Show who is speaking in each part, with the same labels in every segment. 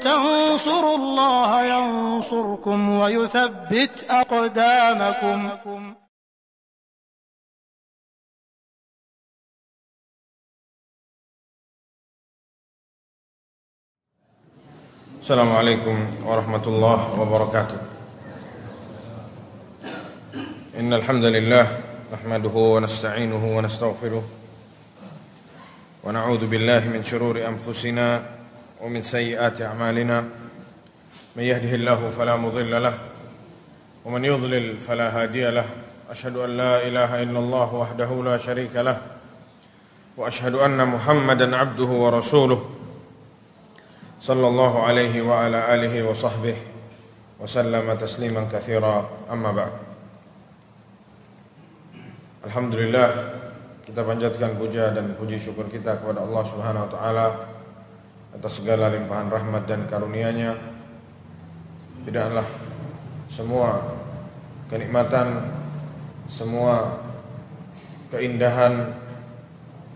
Speaker 1: تنصروا الله ينصركم ويثبت أقدامكم.
Speaker 2: Assalamualaikum warahmatullahi wabarakatuh. Innal hamdalillah nahmaduhu wa nasta'inuhu wa nastaghfiruh wa na'udzu billahi min shururi anfusina wa min sayyiati a'malina. May yahdihillahu fala mudilla lahu wa man yudlil fala hadiya lahu. Asyhadu an la ilaha illallah wahdahu la syarika lahu wa asyhadu anna Muhammadan 'abduhu wa rasuluh. Sallallahu alaihi wa ala alihi wa sahbihi wa sallama tasliman katsira, amma ba'd. Alhamdulillah, kita panjatkan puja dan puji syukur kita kepada Allah Subhanahu wa taala atas segala limpahan rahmat dan karunia-Nya. Tidaklah semua kenikmatan, semua keindahan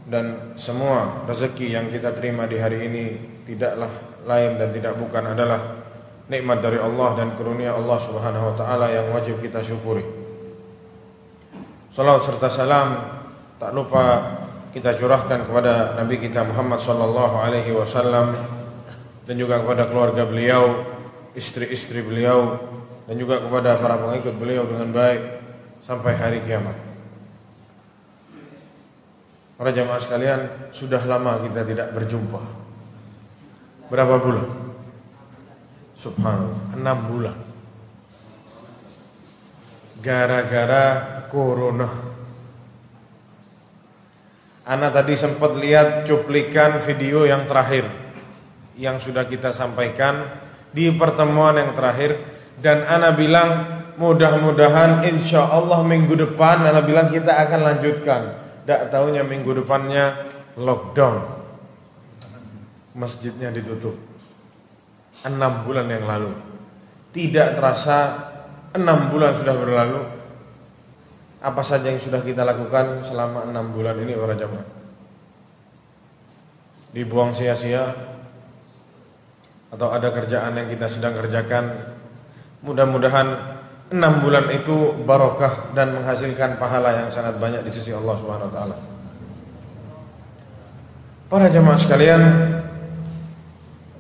Speaker 2: dan semua rezeki yang kita terima di hari ini tidaklah lain dan tidak bukan adalah nikmat dari Allah dan karunia Allah Subhanahu wa taala yang wajib kita syukuri. Salawat serta salam tak lupa kita curahkan kepada Nabi kita Muhammad sallallahu alaihi wasallam dan juga kepada keluarga beliau, istri-istri beliau dan juga kepada para pengikut beliau dengan baik sampai hari kiamat. Para jamaah sekalian, sudah lama kita tidak berjumpa. Berapa bulan? Subhanallah, 6 bulan. Gara-gara corona. Ana tadi sempat lihat cuplikan video yang terakhir yang sudah kita sampaikan di pertemuan yang terakhir, dan ana bilang mudah-mudahan insya Allah minggu depan ana bilang kita akan lanjutkan. Tak tahunya minggu depannya lockdown. Masjidnya ditutup 6 bulan yang lalu. Tidak terasa 6 bulan sudah berlalu. Apa saja yang sudah kita lakukan selama 6 bulan ini para jamaah? Dibuang sia-sia atau ada kerjaan yang kita sedang kerjakan? Mudah-mudahan 6 bulan itu barokah dan menghasilkan pahala yang sangat banyak di sisi Allah Subhanahu wa taala. Para jamaah sekalian,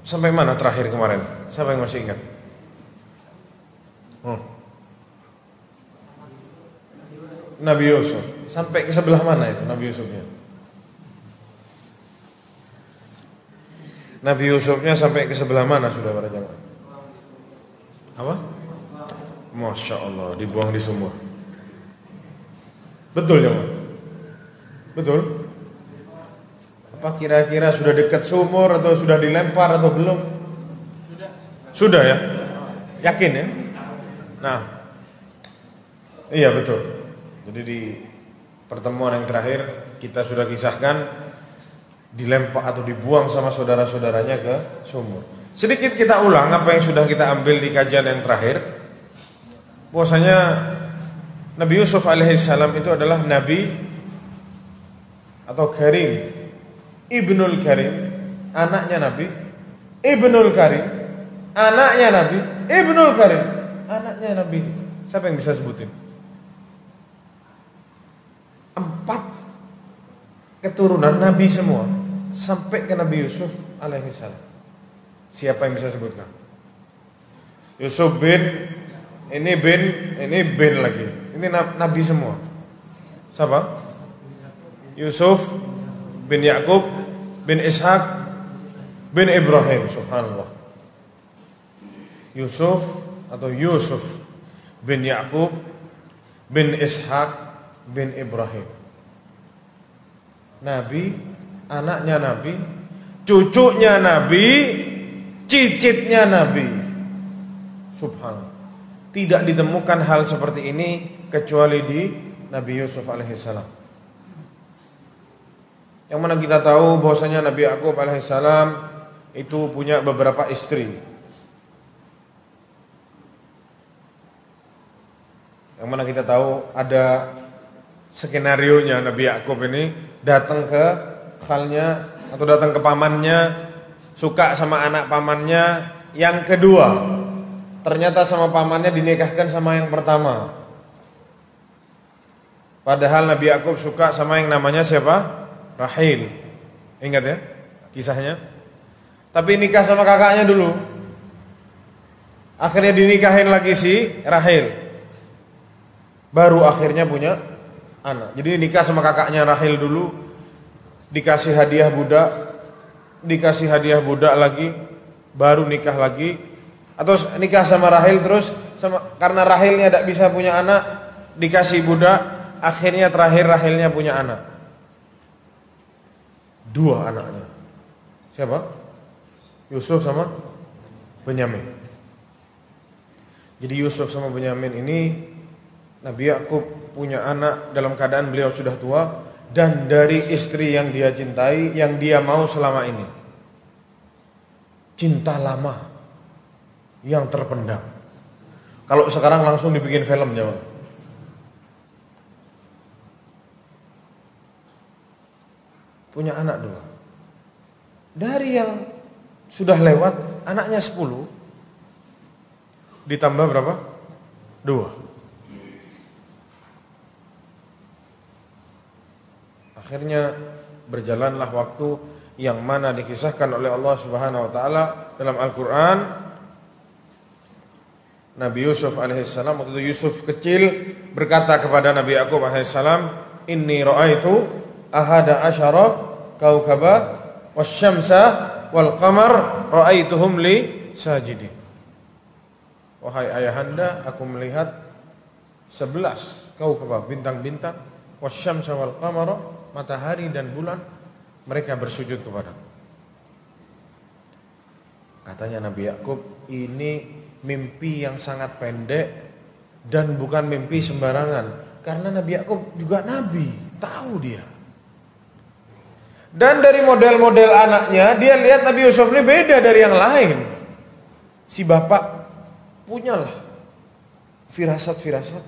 Speaker 2: sampai mana terakhir kemarin? Siapa yang masih ingat? Nabi Yusuf. Sampai ke sebelah mana itu Nabi Yusufnya? Nabi Yusufnya sampai ke sebelah mana sudah para jamaah? Apa? Masya Allah, dibuang di sumur. Betul jamaah? Betul? Apa kira-kira sudah dekat sumur atau sudah dilempar atau belum? Sudah ya? Yakin ya? Nah, iya betul. Jadi di pertemuan yang terakhir kita sudah kisahkan dilempar atau dibuang sama saudara-saudaranya ke sumur. Sedikit kita ulang apa yang sudah kita ambil di kajian yang terakhir. Bahwasanya Nabi Yusuf alaihissalam itu adalah Nabi atau Karim, Ibnul Karim, anaknya Nabi, Ibnul Karim, anaknya Nabi, Ibnul Karim, anaknya Nabi. Siapa yang bisa sebutin? 4 keturunan Nabi semua sampai ke Nabi Yusuf alaihissalam. Siapa yang bisa sebutkan? Yusuf bin, ini bin lagi. Ini Nabi semua. Siapa? Yusuf bin Yakub bin Ishak bin Ibrahim. Subhanallah. Yusuf atau Yusuf bin Yakub bin Ishak bin Ibrahim. Nabi, anaknya Nabi, cucunya Nabi, cicitnya Nabi. Subhanallah. Tidak ditemukan hal seperti ini kecuali di Nabi Yusuf alaihissalam. Yang mana kita tahu bahwasanya Nabi Yakub alaihissalam itu punya beberapa istri. Yang mana kita tahu ada skenarionya Nabi Yakub ini datang ke khalnya atau datang ke pamannya suka sama anak pamannya yang kedua. Ternyata sama pamannya dinikahkan sama yang pertama. Padahal Nabi Yakub suka sama yang namanya siapa? Rahil. Ingat ya kisahnya? Tapi nikah sama kakaknya dulu. Akhirnya dinikahin lagi si Rahil. Baru akhirnya punya anak. Jadi nikah sama kakaknya Rahil dulu, dikasih hadiah budak lagi, baru nikah lagi. Atau nikah sama Rahil terus karena Rahilnya tidak bisa punya anak, dikasih budak, akhirnya terakhir Rahilnya punya anak. 2 anaknya. Siapa? Yusuf sama Benyamin. Jadi Yusuf sama Benyamin ini Nabi Yakub punya anak dalam keadaan beliau sudah tua dan dari istri yang dia cintai, yang dia mau selama ini. Cinta lama yang terpendam. Kalau sekarang langsung dibikin film jawab. Punya anak 2. Dari yang sudah lewat anaknya 10 ditambah berapa? 2. Akhirnya berjalanlah waktu yang mana dikisahkan oleh Allah Subhanahu wa taala dalam Al-Qur'an. Nabi Yusuf alaihissalam, waktu itu Yusuf kecil berkata kepada Nabi Yakub alaihissalam, "Inni ra'aitu ahada asyara kaukaba wasyamsa wal qamar ra'aituhum li sajidin." Wahai ayahanda, aku melihat 11 kaukaba, bintang-bintang, wasyamsa wal qamara, matahari dan bulan, mereka bersujud kepadaku. Katanya Nabi Yakub, ini mimpi yang sangat pendek dan bukan mimpi sembarangan, karena Nabi Yakub juga nabi, tahu dia. Dan dari model-model anaknya, dia lihat Nabi Yusuf ini beda dari yang lain. Si bapak punyalah firasat-firasat.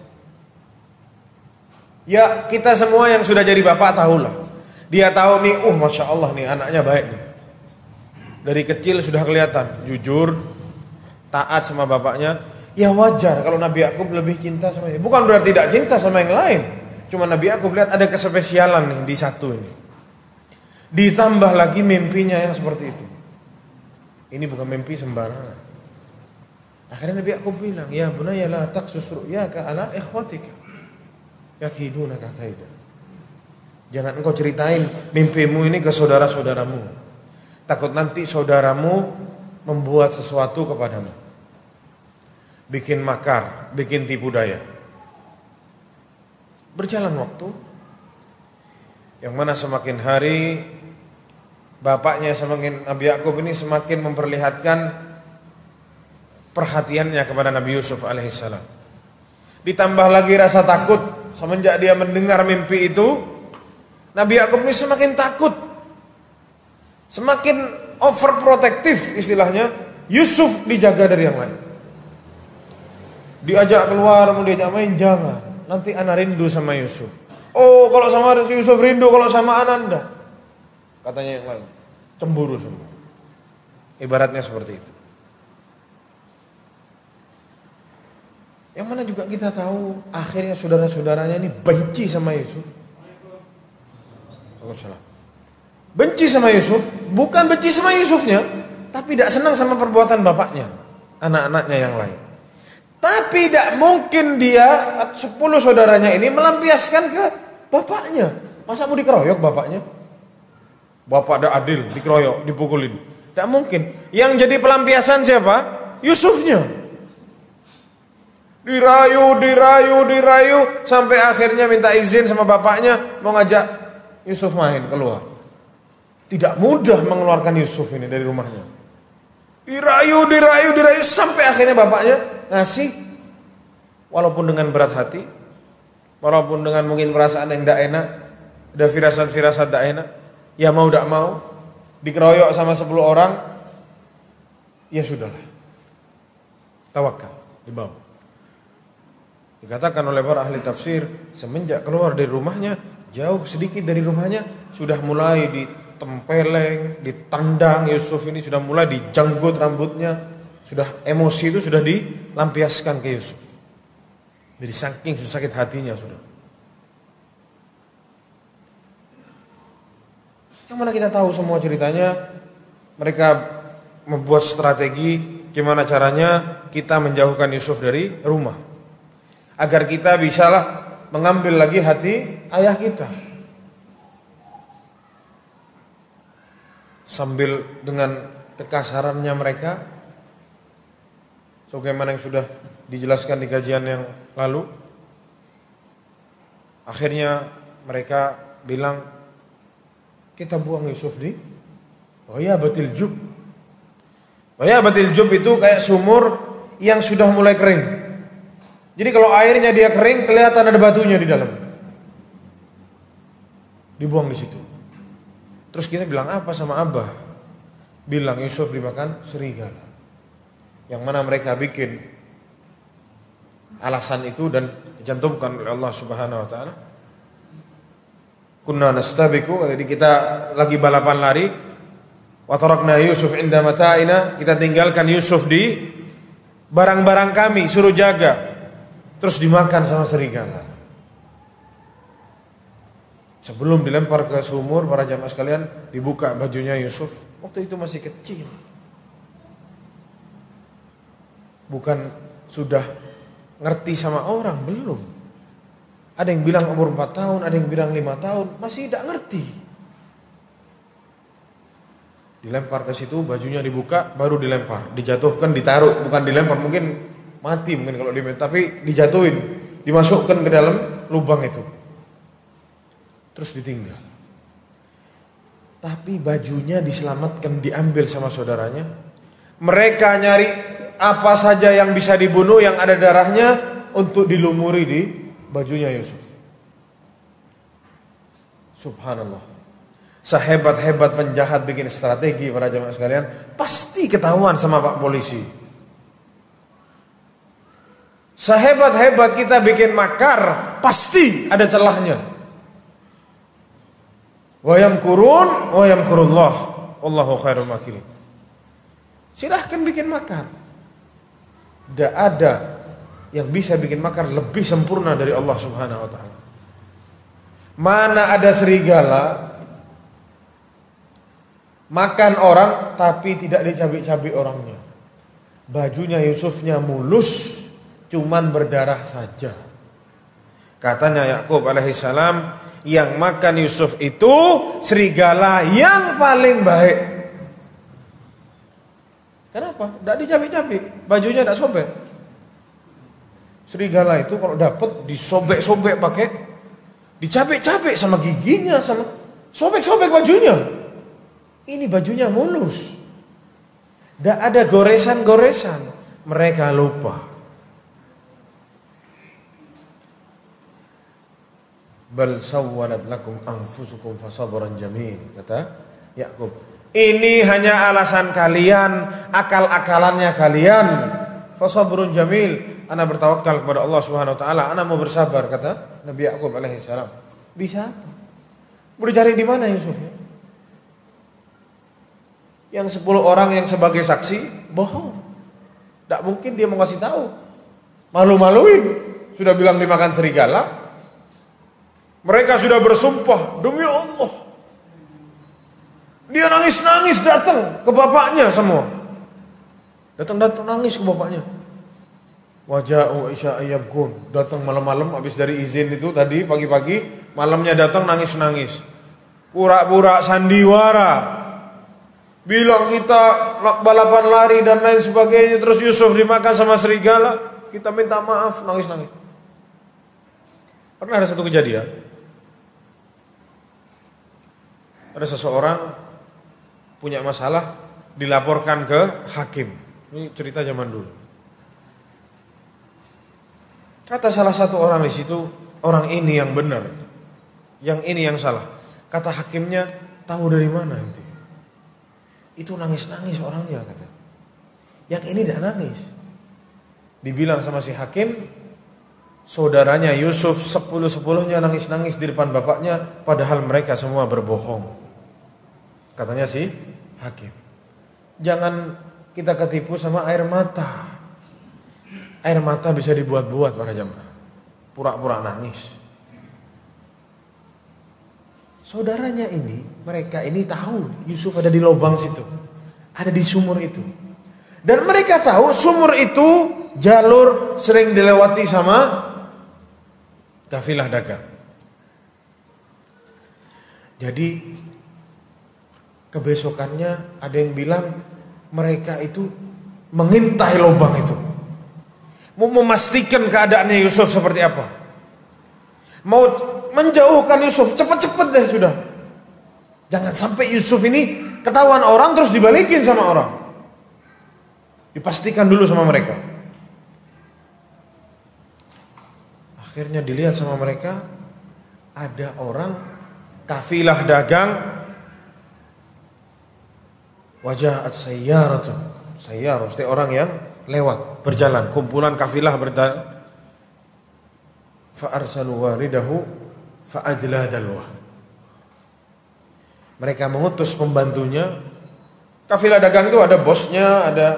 Speaker 2: Ya kita semua yang sudah jadi bapak tahulah. Dia tahu nih, Masya Allah nih anaknya baik nih. Dari kecil sudah kelihatan jujur, taat sama bapaknya. Ya wajar kalau Nabi Yakub lebih cinta sama dia. Bukan berarti tidak cinta sama yang lain. Cuma Nabi Yakub lihat ada kespesialan nih di satu ini. Ditambah lagi mimpinya yang seperti itu. Ini bukan mimpi sembarangan. Akhirnya Nabi Yakub bilang, "Ya bunayya la taqsus ru'yaka ala ikhwatika yakidunaka kaida." Jangan engkau ceritain mimpimu ini ke saudara-saudaramu. Takut nanti saudaramu membuat sesuatu kepadamu. Bikin makar, bikin tipu daya. Berjalan waktu, yang mana semakin hari bapaknya semakin, Nabi Yakub ini semakin memperlihatkan perhatiannya kepada Nabi Yusuf alaihissalam. Ditambah lagi rasa takut semenjak dia mendengar mimpi itu, Nabi Yakub ini semakin takut, semakin overprotective istilahnya. Yusuf dijaga dari yang lain. Diajak keluar, mau diajak main, jangan. Nanti anak rindu sama Yusuf. Oh, kalau sama Yusuf rindu, kalau sama Ananda, katanya yang lain, cemburu semua. Ibaratnya seperti itu. Yang mana juga kita tahu akhirnya saudara-saudaranya ini benci sama Yusuf. Benci sama Yusuf, bukan benci sama Yusufnya, tapi tidak senang sama perbuatan bapaknya, anak-anaknya yang lain. Tapi tidak mungkin dia 10 saudaranya ini melampiaskan ke bapaknya. Masa mau dikeroyok bapaknya? Bapak ada adil, dikeroyok, dipukulin. Tidak mungkin. Yang jadi pelampiasan siapa? Yusufnya. Dirayu sampai akhirnya minta izin sama bapaknya mau ngajak Yusuf main keluar. Tidak mudah mengeluarkan Yusuf ini dari rumahnya. Dirayu sampai akhirnya bapaknya ngasih, walaupun dengan berat hati, walaupun dengan mungkin perasaan yang tidak enak, ada firasat-firasat tidak enak, ya mau tidak mau, dikeroyok sama 10 orang, ya sudahlah, tawakal, dibawa. Dikatakan oleh para ahli tafsir, semenjak keluar dari rumahnya, jauh sedikit dari rumahnya, sudah mulai ditempeleng, ditendang. Yusuf ini sudah mulai dijanggut rambutnya, sudah emosi itu sudah dilampiaskan ke Yusuf. Jadi saking sakit hatinya sudah. Yang mana kita tahu semua ceritanya, mereka membuat strategi gimana caranya kita menjauhkan Yusuf dari rumah, agar kita bisalah mengambil lagi hati ayah kita. Sambil dengan kekasarannya mereka, sebagaimana yang sudah dijelaskan di kajian yang lalu, akhirnya mereka bilang, kita buang Yusuf di Ghayabatil Jub. Ghayabatil Jub itu kayak sumur yang sudah mulai kering. Jadi kalau airnya dia kering, kelihatan ada batunya di dalam. Dibuang di situ. Terus kita bilang apa sama Abah? Bilang Yusuf dimakan serigala. Yang mana mereka bikin alasan itu dan dicantumkan oleh Allah Subhanahu wa taala. Kunna nastabiqu, jadi kita lagi balapan lari. Wa tarakna Yusuf inda mata'ina, kita tinggalkan Yusuf di barang-barang kami, suruh jaga. Terus dimakan sama serigala. Sebelum dilempar ke sumur, para jamaah sekalian, dibuka bajunya Yusuf. Waktu itu masih kecil. Bukan sudah ngerti sama orang, belum. Ada yang bilang umur 4 tahun, ada yang bilang 5 tahun, masih tidak ngerti. Dilempar ke situ, bajunya dibuka, baru dilempar, dijatuhkan, ditaruh, bukan dilempar, mungkin mati mungkin kalau dilempar, tapi dijatuhin, dimasukkan ke dalam lubang itu. Terus ditinggal. Tapi bajunya diselamatkan, diambil sama saudaranya. Mereka nyari apa saja yang bisa dibunuh, yang ada darahnya, untuk dilumuri di bajunya Yusuf. Subhanallah. Sehebat-hebat penjahat bikin strategi, para jemaah sekalian, pasti ketahuan sama Pak Polisi. Sehebat-hebat kita bikin makar, pasti ada celahnya. Wa yamkurun wa yamkurullah wallahu khairul makirin. Silahkan bikin makar. Tidak ada yang bisa bikin makar lebih sempurna dari Allah Subhanahu wa taala. Mana ada serigala makan orang tapi tidak dicabik-cabik orangnya. Bajunya Yusufnya mulus, cuman berdarah saja. Katanya Yakub alaihissalam, yang makan Yusuf itu serigala yang paling baik. Kenapa? Tidak dicabik-cabik, bajunya tidak sobek. Serigala itu kalau dapat disobek-sobek pakai, dicabik-cabik sama giginya, sama sobek-sobek bajunya. Ini bajunya mulus, tidak ada goresan-goresan. Mereka lupa. Bal sawwalat lakum anfusukum fasabrun jamil, kata Yakub. Ini hanya alasan kalian, akal-akalannya kalian. Fasabrun jamil, ana bertawakal kepada Allah Subhanahu wa taala, ana mau bersabar, kata Nabi Yakub alaihi salam. Bisa apa? Mau dicari di mana Yusufnya? Yang 10 orang yang sebagai saksi bohong. Tidak mungkin dia mau kasih tahu. Malu-maluin, sudah bilang dimakan serigala. Mereka sudah bersumpah, demi Allah. Dia nangis-nangis datang ke bapaknya semua. Datang nangis ke bapaknya. Waja'u isya'iyabkun. Datang malam-malam habis dari izin itu tadi pagi-pagi, malamnya datang nangis-nangis. Pura-pura sandiwara. Bilang kita balapan lari dan lain sebagainya, terus Yusuf dimakan sama serigala. Kita minta maaf, nangis-nangis. Pernah ada satu kejadian. Ada seseorang punya masalah, dilaporkan ke hakim. Ini cerita zaman dulu. Kata salah satu orang di situ, orang ini yang benar, yang ini yang salah. Kata hakimnya, tahu dari mana itu? Itu nangis-nangis orangnya, kata. Yang ini tidak nangis. Dibilang sama si hakim, saudaranya Yusuf 10-10-nya nangis-nangis di depan bapaknya, padahal mereka semua berbohong. Katanya si hakim. Jangan kita ketipu sama air mata. Air mata bisa dibuat-buat para jamaah. Pura-pura nangis. Saudaranya ini, mereka ini tahu Yusuf ada di lubang situ. Ada di sumur itu. Dan mereka tahu sumur itu jalur sering dilewati sama kafilah dagang. Jadi kebesokannya ada yang bilang mereka itu mengintai lubang itu. Mau memastikan keadaannya Yusuf seperti apa. Mau menjauhkan Yusuf, cepat-cepat deh sudah. Jangan sampai Yusuf ini ketahuan orang terus dibalikin sama orang. Dipastikan dulu sama mereka. Akhirnya dilihat sama mereka, ada orang kafilah dagang. Wajahat sayyaratu. Sayyarah, mesti orang yang lewat, berjalan, kumpulan kafilah berjalan. Fa arsalu waridahu fa ajla dalwah. Mereka mengutus pembantunya. Kafilah dagang itu ada bosnya, ada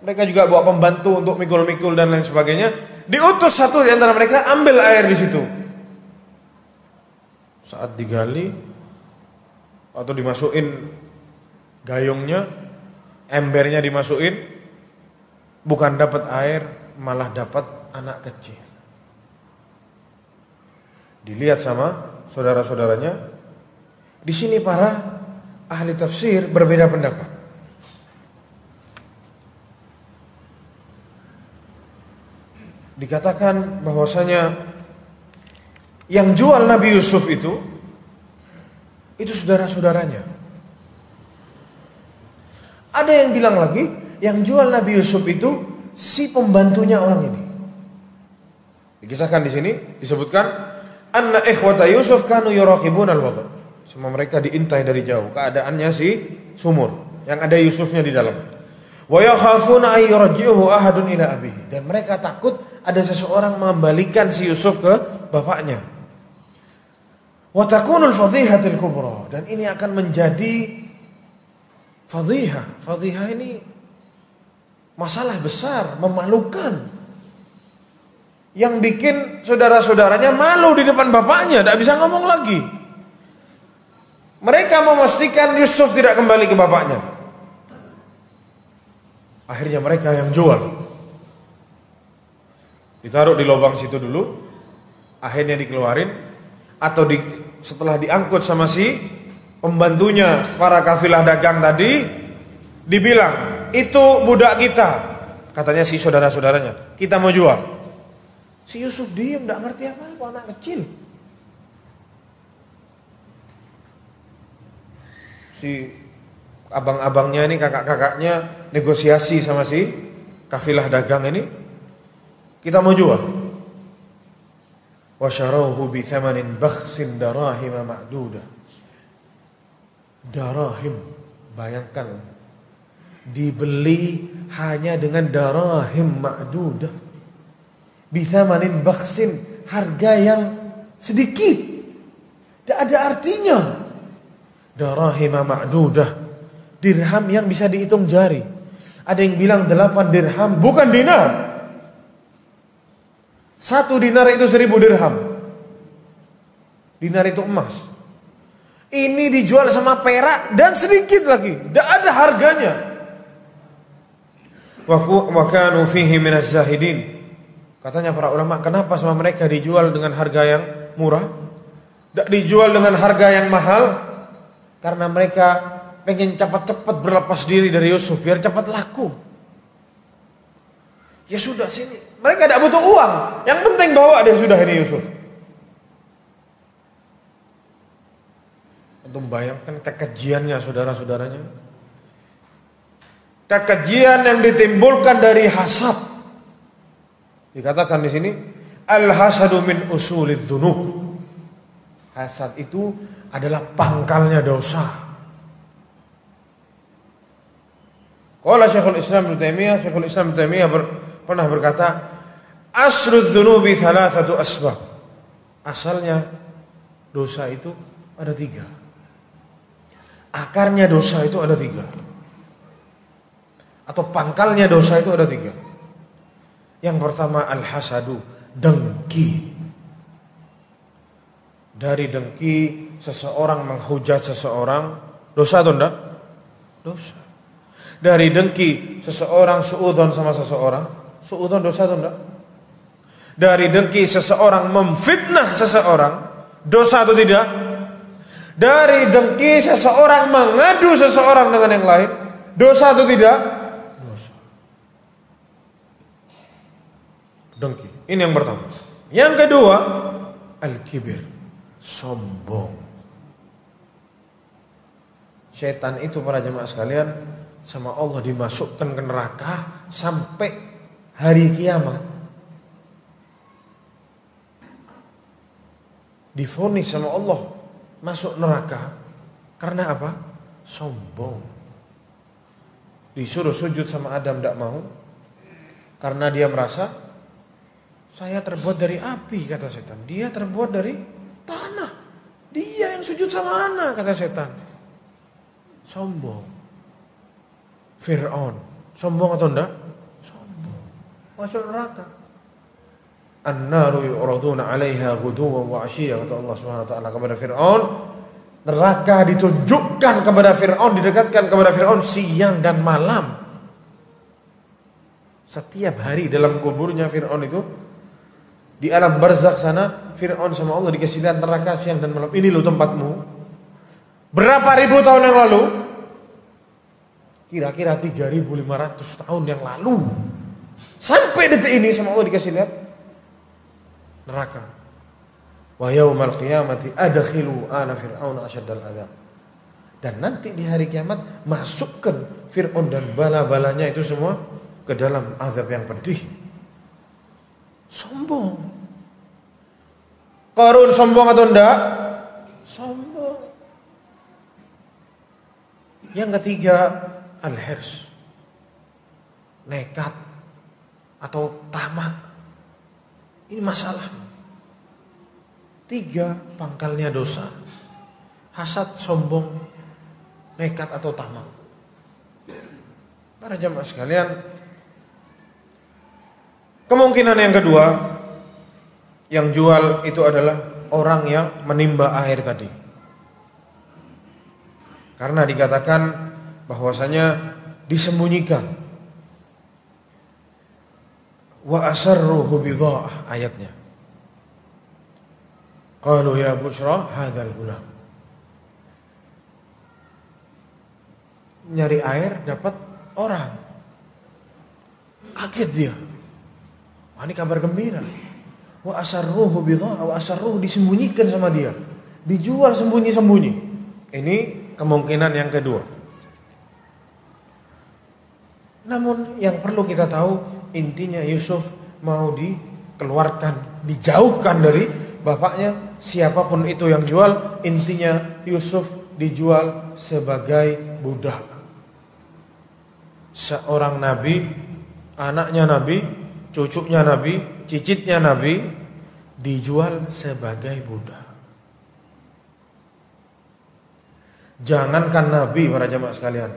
Speaker 2: mereka juga bawa pembantu untuk mikul-mikul dan lain sebagainya. Diutus satu di antara mereka ambil air di situ. Saat digali atau dimasukin gayungnya, embernya dimasukin, bukan dapat air, malah dapat anak kecil. Dilihat sama saudara-saudaranya. Di sini para ahli tafsir berbeda pendapat. Dikatakan bahwasanya yang jual Nabi Yusuf itu saudara-saudaranya. Ada yang bilang lagi, yang jual Nabi Yusuf itu si pembantunya orang ini. Dikisahkan di sini disebutkan anna ikhwata Yusuf kanu yuraqibun al-wada. Semua mereka diintai dari jauh keadaannya si sumur yang ada Yusufnya di dalam. Wa yakhafuna ay yurji'uhu ahadun ila abihi. Dan mereka takut ada seseorang mengembalikan si Yusuf ke bapaknya. Wa takunul fadhihatul kubra. Dan ini akan menjadi fadhihah. Fadhihah ini masalah besar, memalukan. Yang bikin saudara-saudaranya malu di depan bapaknya, tidak bisa ngomong lagi. Mereka memastikan Yusuf tidak kembali ke bapaknya. Akhirnya mereka yang jual. Ditaruh di lubang situ dulu. Akhirnya dikeluarin. Atau setelah diangkut sama si pembantunya para kafilah dagang tadi, dibilang, itu budak kita. Katanya si saudara-saudaranya, kita mau jual. Si Yusuf diam, tidak ngerti apa-apa, anak kecil. Si abang-abangnya ini, kakak-kakaknya negosiasi sama si kafilah dagang ini, kita mau jual. Wa sharauhu bi thamanin bakhsin darahim ma'dudah. Darahim, bayangkan, dibeli hanya dengan darahim ma'dudah. Bi thamanin bakhsin, harga yang sedikit, tidak ada artinya. Darahim ma'dudah, dirham yang bisa dihitung jari. Ada yang bilang 8 dirham, bukan dinar. 1 dinar itu 1000 dirham. Dinar itu emas. Ini dijual sama perak dan sedikit lagi, tidak ada harganya. Wa kanu fihi minaz zahidin. Katanya para ulama, kenapa sama mereka dijual dengan harga yang murah? Tidak dijual dengan harga yang mahal? Karena mereka pengen cepat-cepat berlepas diri dari Yusuf biar cepat laku. Ya sudah sini. Mereka tidak butuh uang. Yang penting bawa dia sudah ini Yusuf. Untuk bayangkan kekejiannya saudara-saudaranya. Kekejian yang ditimbulkan dari hasad. Dikatakan di sini, al-hasadu min usulid dzunub. Hasad itu adalah pangkalnya dosa. Qala Syekhul Islam Ibnu Taimiyah pernah berkata, asrudz dzunubi thalathatu asbab. Asalnya dosa itu ada 3. Akarnya dosa itu ada 3. Atau pangkalnya dosa itu ada 3. Yang pertama al-hasadu, dengki. Dari dengki seseorang menghujat seseorang, dosa atau enggak? Dosa. Dari dengki seseorang suudzon sama seseorang, suudzon dosa atau enggak? Dari dengki seseorang memfitnah seseorang, dosa atau tidak? Dari dengki seseorang mengadu seseorang dengan yang lain, dosa atau tidak? Dosa. Dengki. Ini yang pertama. Yang kedua, al-kibir, sombong. Setan itu para jemaah sekalian sama Allah dimasukkan ke neraka sampai hari kiamat. Divonis sama Allah masuk neraka karena apa? Sombong. Disuruh sujud sama Adam tidak mau karena dia merasa saya terbuat dari api, kata setan. Dia terbuat dari tanah. Dia yang sujud sama ana, kata setan. Sombong. Fir'aun sombong atau enggak? Sombong. Masuk neraka. An-naru yu'raduna 'alaiha ghuduwan wa 'ashiyya, kata Allah Subhanahu wa taala kepada Firaun. Neraka ditunjukkan kepada Firaun, didekatkan kepada Firaun siang dan malam. Setiap hari dalam kuburnya Firaun itu, di alam barzakh sana, Firaun sama Allah dikasih lihat neraka siang dan malam. Ini loh tempatmu. Berapa ribu tahun yang lalu? Kira-kira 3.500 tahun yang lalu. Sampai detik ini sama Allah dikasih lihat neraka. Wa yaumal qiyamati adkhilu ala fir'auna asyaddal adzab. Dan nanti di hari kiamat masukkan Fir'aun dan bala-balanya itu semua ke dalam azab yang pedih. Sombong. Qarun sombong atau enggak? Sombong. Yang ketiga, al-hirs, nekat atau tamak. Ini masalah. 3 pangkalnya dosa: hasad, sombong, nekat atau tamak. Para jamaah sekalian, kemungkinan yang kedua yang jual itu adalah orang yang menimba air tadi. Karena dikatakan bahwasanya disembunyikan. Wa asarruhu bidha'ah, ayatnya. Qalu ya bushra hadzal gulam. Nyari air dapat orang. Kaget dia. Wah, ini kabar gembira. Wa asarruhu bidha'ah, wa asarruhu disembunyikan sama dia. Dijual sembunyi-sembunyi. Ini kemungkinan yang kedua. Namun yang perlu kita tahu, intinya Yusuf mau dikeluarkan, dijauhkan dari bapaknya. Siapapun itu yang jual, intinya Yusuf dijual sebagai budak. Seorang nabi, anaknya nabi, cucunya nabi, cicitnya nabi, dijual sebagai budak. Jangankan nabi, para jamaah sekalian,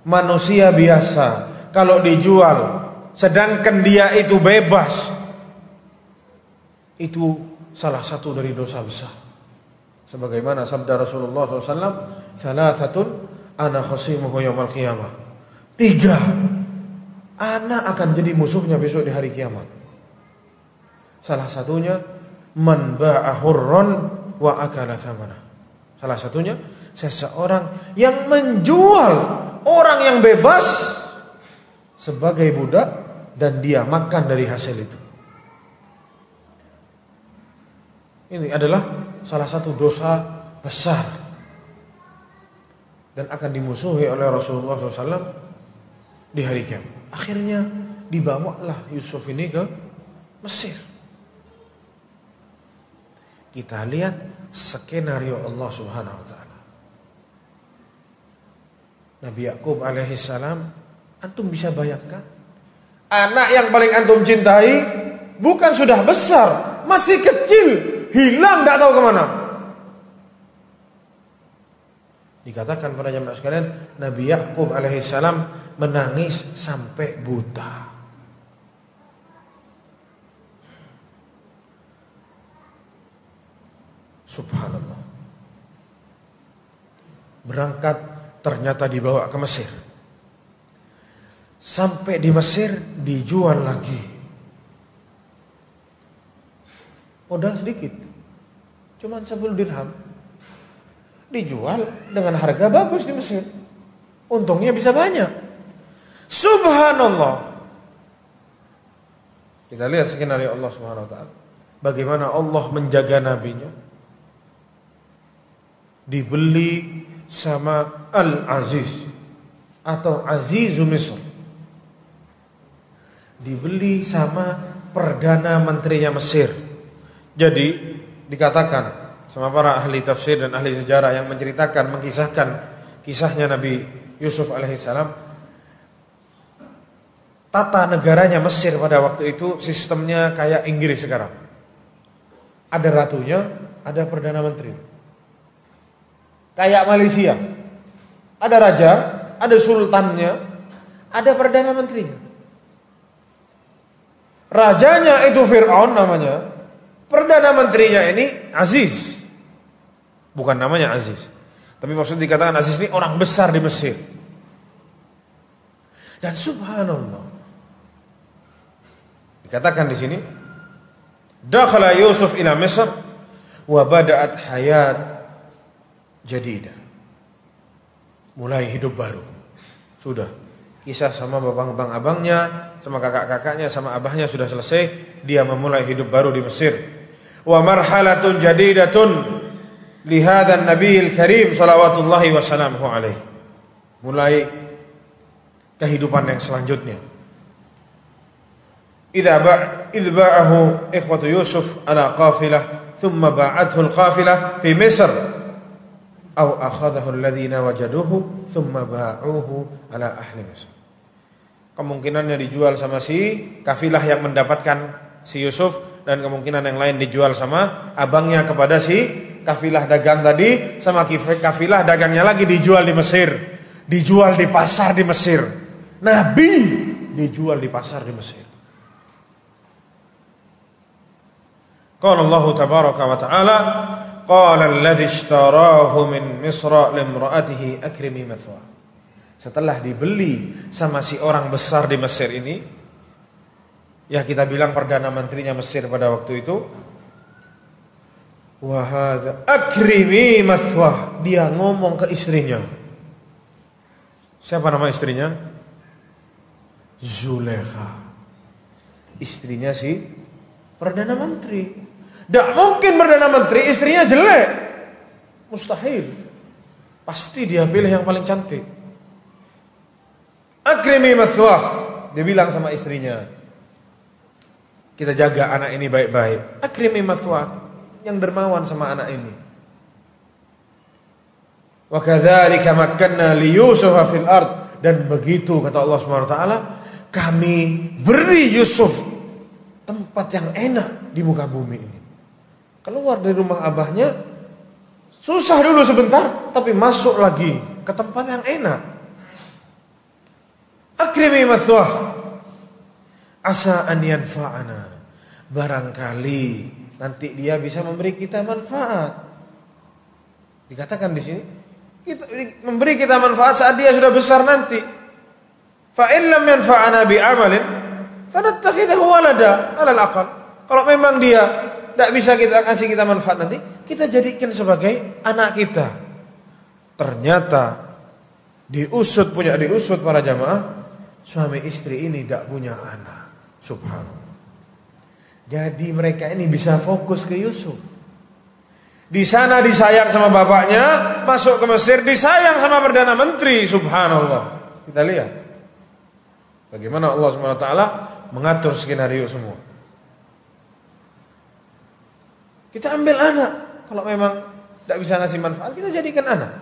Speaker 2: manusia biasa kalau dijual sedangkan dia itu bebas, itu salah satu dari dosa besar. Sebagaimana sabda Rasulullah SAW, "Salasatun ana khasimuhu yaumal qiyamah." 3 anak akan jadi musuhnya besok di hari kiamat. Salah satunya man ba'a hurran wa akala thamana. Salah satunya seseorang yang menjual orang yang bebas sebagai budak dan dia makan dari hasil itu. Ini adalah salah satu dosa besar dan akan dimusuhi oleh Rasulullah SAW di hari kiamat. Akhirnya dibawalah Yusuf ini ke Mesir. Kita lihat skenario Allah Subhanahu wa taala. Nabi Yakub alaihissalam, antum bisa bayangkan? Anak yang paling antum cintai bukan sudah besar, masih kecil, hilang tidak tahu kemana. Dikatakan para jamaah sekalian, Nabi Yakub alaihissalam menangis sampai buta. Subhanallah. Berangkat ternyata dibawa ke Mesir. Sampai di Mesir dijual lagi. Modal sedikit, cuman 10 dirham. Dijual dengan harga bagus di Mesir. Untungnya bisa banyak. Subhanallah. Kita lihat skenario Allah Subhanahu wa taala. Bagaimana Allah menjaga nabinya. Dibeli sama Al-Aziz atau Azizu Misr. Dibeli sama Perdana Menterinya Mesir. Jadi dikatakan sama para ahli tafsir dan ahli sejarah yang menceritakan, mengkisahkan kisahnya Nabi Yusuf alaihissalam, tata negaranya Mesir pada waktu itu sistemnya kayak Inggris sekarang. Ada ratunya, ada Perdana Menteri. Kayak Malaysia, ada raja, ada sultannya, ada Perdana Menterinya. Rajanya itu Fir'aun namanya, Perdana Menterinya ini Aziz. Bukan namanya Aziz, tapi maksud dikatakan Aziz ini orang besar di Mesir. Dan subhanallah, dikatakan di sini, dakhala Yusuf ila Misr wa bada'at hayat jadidah. Mulai hidup baru. Sudah kisah sama abang-abangnya, sama kakak-kakaknya, sama abahnya sudah selesai. Dia memulai hidup baru di Mesir. Wa marhalatun jadidatun lihadzal nabiyil karim salawatullahi wassalamuhu alaihi. Mulai kehidupan yang selanjutnya. Idza ba'ahu ikhwatu Yusuf ala qafilah thumma ba'athu al-qafilah fi Misr aw akhadhahu alladhina wajaduhu thumma ba'uhu ala ahli Misr. Kemungkinannya dijual sama si kafilah yang mendapatkan si Yusuf, dan kemungkinan yang lain dijual sama abangnya kepada si kafilah dagang tadi, sama kafilah dagangnya lagi dijual di Mesir, dijual di pasar di Mesir. Nabi dijual di pasar di Mesir. Qala Allah tabaraka wa ta'ala, qala alladhi ishtarahu min Misra limra'atihi akrimi mathwa. Setelah dibeli sama si orang besar di Mesir ini, ya kita bilang Perdana Menterinya Mesir pada waktu itu, wa hadza akrimi mathwah. Dia ngomong ke istrinya. Siapa nama istrinya? Zulekha. Istrinya si Perdana Menteri. Tidak mungkin Perdana Menteri istrinya jelek. Mustahil. Pasti dia pilih yang paling cantik. Akrimi mathwah. Dia bilang sama istrinya, kita jaga anak ini baik-baik. Akrimi mathwah, yang dermawan sama anak ini. Wa kadzalika makkanna li Yusuf fil ard. Dan begitu kata Allah Subhanahu wa taala, kami beri Yusuf tempat yang enak di muka bumi ini. Keluar dari rumah abahnya susah dulu sebentar, tapi masuk lagi ke tempat yang enak. Akrimi mathwah asa an yanfa'ana. Barangkali nanti dia bisa memberi kita manfaat. Dikatakan di sini, kita memberi kita manfaat saat dia sudah besar nanti. Fa in lam yanfa'ana bi amalin fanattakhidahu walada alal aqal. Kalau memang dia tidak bisa kita kasih kita manfaat nanti, kita jadikan sebagai anak kita. Ternyata diusut para jamaah, suami istri ini tidak punya anak. Subhanallah. Jadi mereka ini bisa fokus ke Yusuf. Di sana disayang sama bapaknya, masuk ke Mesir disayang sama Perdana Menteri. Subhanallah. Kita lihat bagaimana Allah Subhanahu wa taala mengatur skenario semua. Kita ambil anak. Kalau memang tidak bisa ngasih manfaat, kita jadikan anak.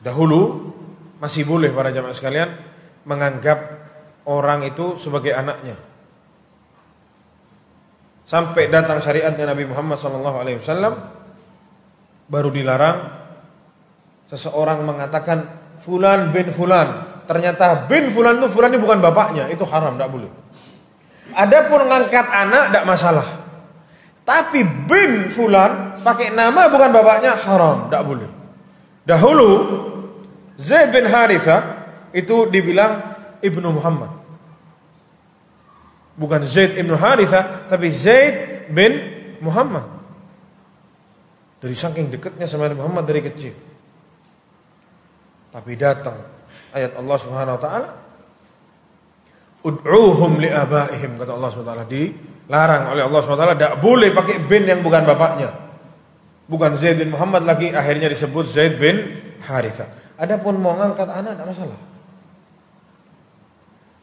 Speaker 2: Dahulu masih boleh para jamaah sekalian menganggap orang itu sebagai anaknya. Sampai datang syariatnya Nabi Muhammad SAW, baru dilarang seseorang mengatakan fulan bin fulan. Ternyata bin fulan itu fulan ini bukan bapaknya, itu haram, tidak boleh. Adapun ngangkat anak tidak masalah. Tapi bin fulan pakai nama bukan bapaknya haram, tidak boleh. Dahulu Zaid bin Harithah itu dibilang Ibnu Muhammad. Bukan Zaid Ibnu Harithah, tapi Zaid bin Muhammad. Dari saking dekatnya sama Muhammad dari kecil. Tapi datang ayat Allah Subhanahu wa taala, ud'uhum li abaihim, kata Allah Subhanahu wa taala, dilarang oleh Allah Subhanahu wa taala, tidak boleh pakai bin yang bukan bapaknya. Bukan Zaid bin Muhammad lagi, akhirnya disebut Zaid bin Harithah. Adapun mau ngangkat anak tidak masalah.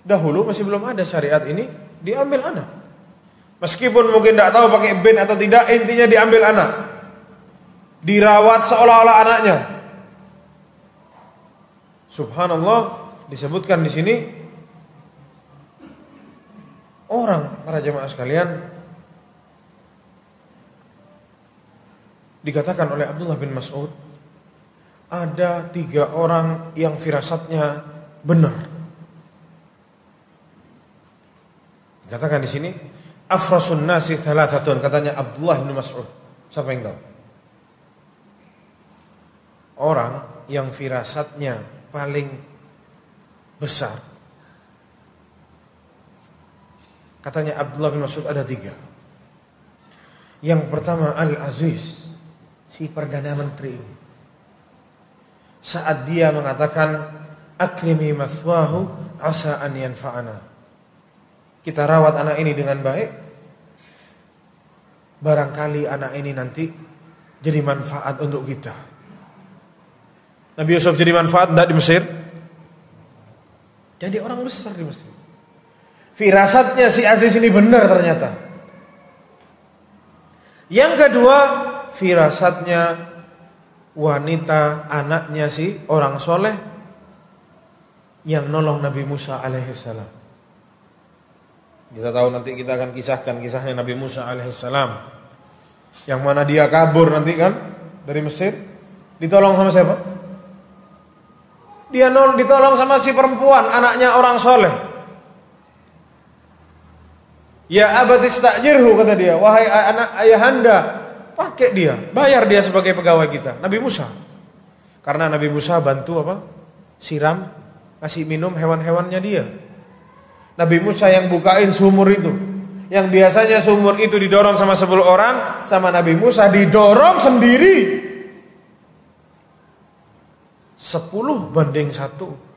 Speaker 2: Dahulu masih belum ada syariat ini, diambil anak. Meskipun mungkin tidak tahu pakai bin atau tidak, intinya diambil anak. Dirawat seolah-olah anaknya. Subhanallah, disebutkan di sini orang, para jemaah sekalian, dikatakan oleh Abdullah bin Mas'ud, ada 3 orang yang firasatnya benar. Dikatakan di sini, afrasun nasi thalathatun, katanya Abdullah bin Mas'ud. Siapa yang tahu? Orang yang firasatnya paling besar, katanya Abdullah bin Mas'ud, ada 3. Yang pertama Al-Aziz, si Perdana Menteri ini. Saat dia mengatakan akrimi mathwahu asa an yanfa'ana, kita rawat anak ini dengan baik, barangkali anak ini nanti jadi manfaat untuk kita. Nabi Yusuf jadi manfaat tidak di Mesir? Jadi orang besar di Mesir. Firasatnya si Aziz ini benar ternyata. Yang kedua, firasatnya wanita, anaknya si orang soleh yang nolong Nabi Musa alaihissalam. Kita tahu nanti kita akan kisahkan kisahnya Nabi Musa alaihissalam, yang mana dia kabur nanti kan dari Mesir, ditolong sama siapa? Dia ditolong sama si perempuan, anaknya orang soleh. Ya abati istajirhu, kata dia, wahai anak ayahanda, pakai dia, bayar dia sebagai pegawai kita. Nabi Musa, karena Nabi Musa bantu apa? Siram, kasih minum hewan-hewannya dia. Nabi Musa yang bukain sumur itu, yang biasanya sumur itu didorong sama 10 orang, sama Nabi Musa didorong sendiri 10:1.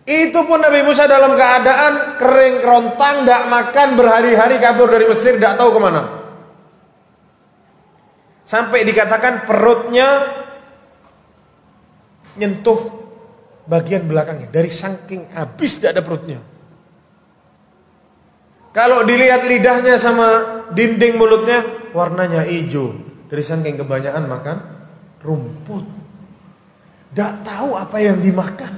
Speaker 2: Itu pun Nabi Musa dalam keadaan kering kerontang, tidak makan berhari-hari, kabur dari Mesir, tidak tahu kemana. Sampai dikatakan perutnya nyentuh bagian belakangnya, dari saking habis tidak ada perutnya. Kalau dilihat lidahnya sama dinding mulutnya, warnanya hijau, dari saking kebanyakan makan rumput. Tidak tahu apa yang dimakan.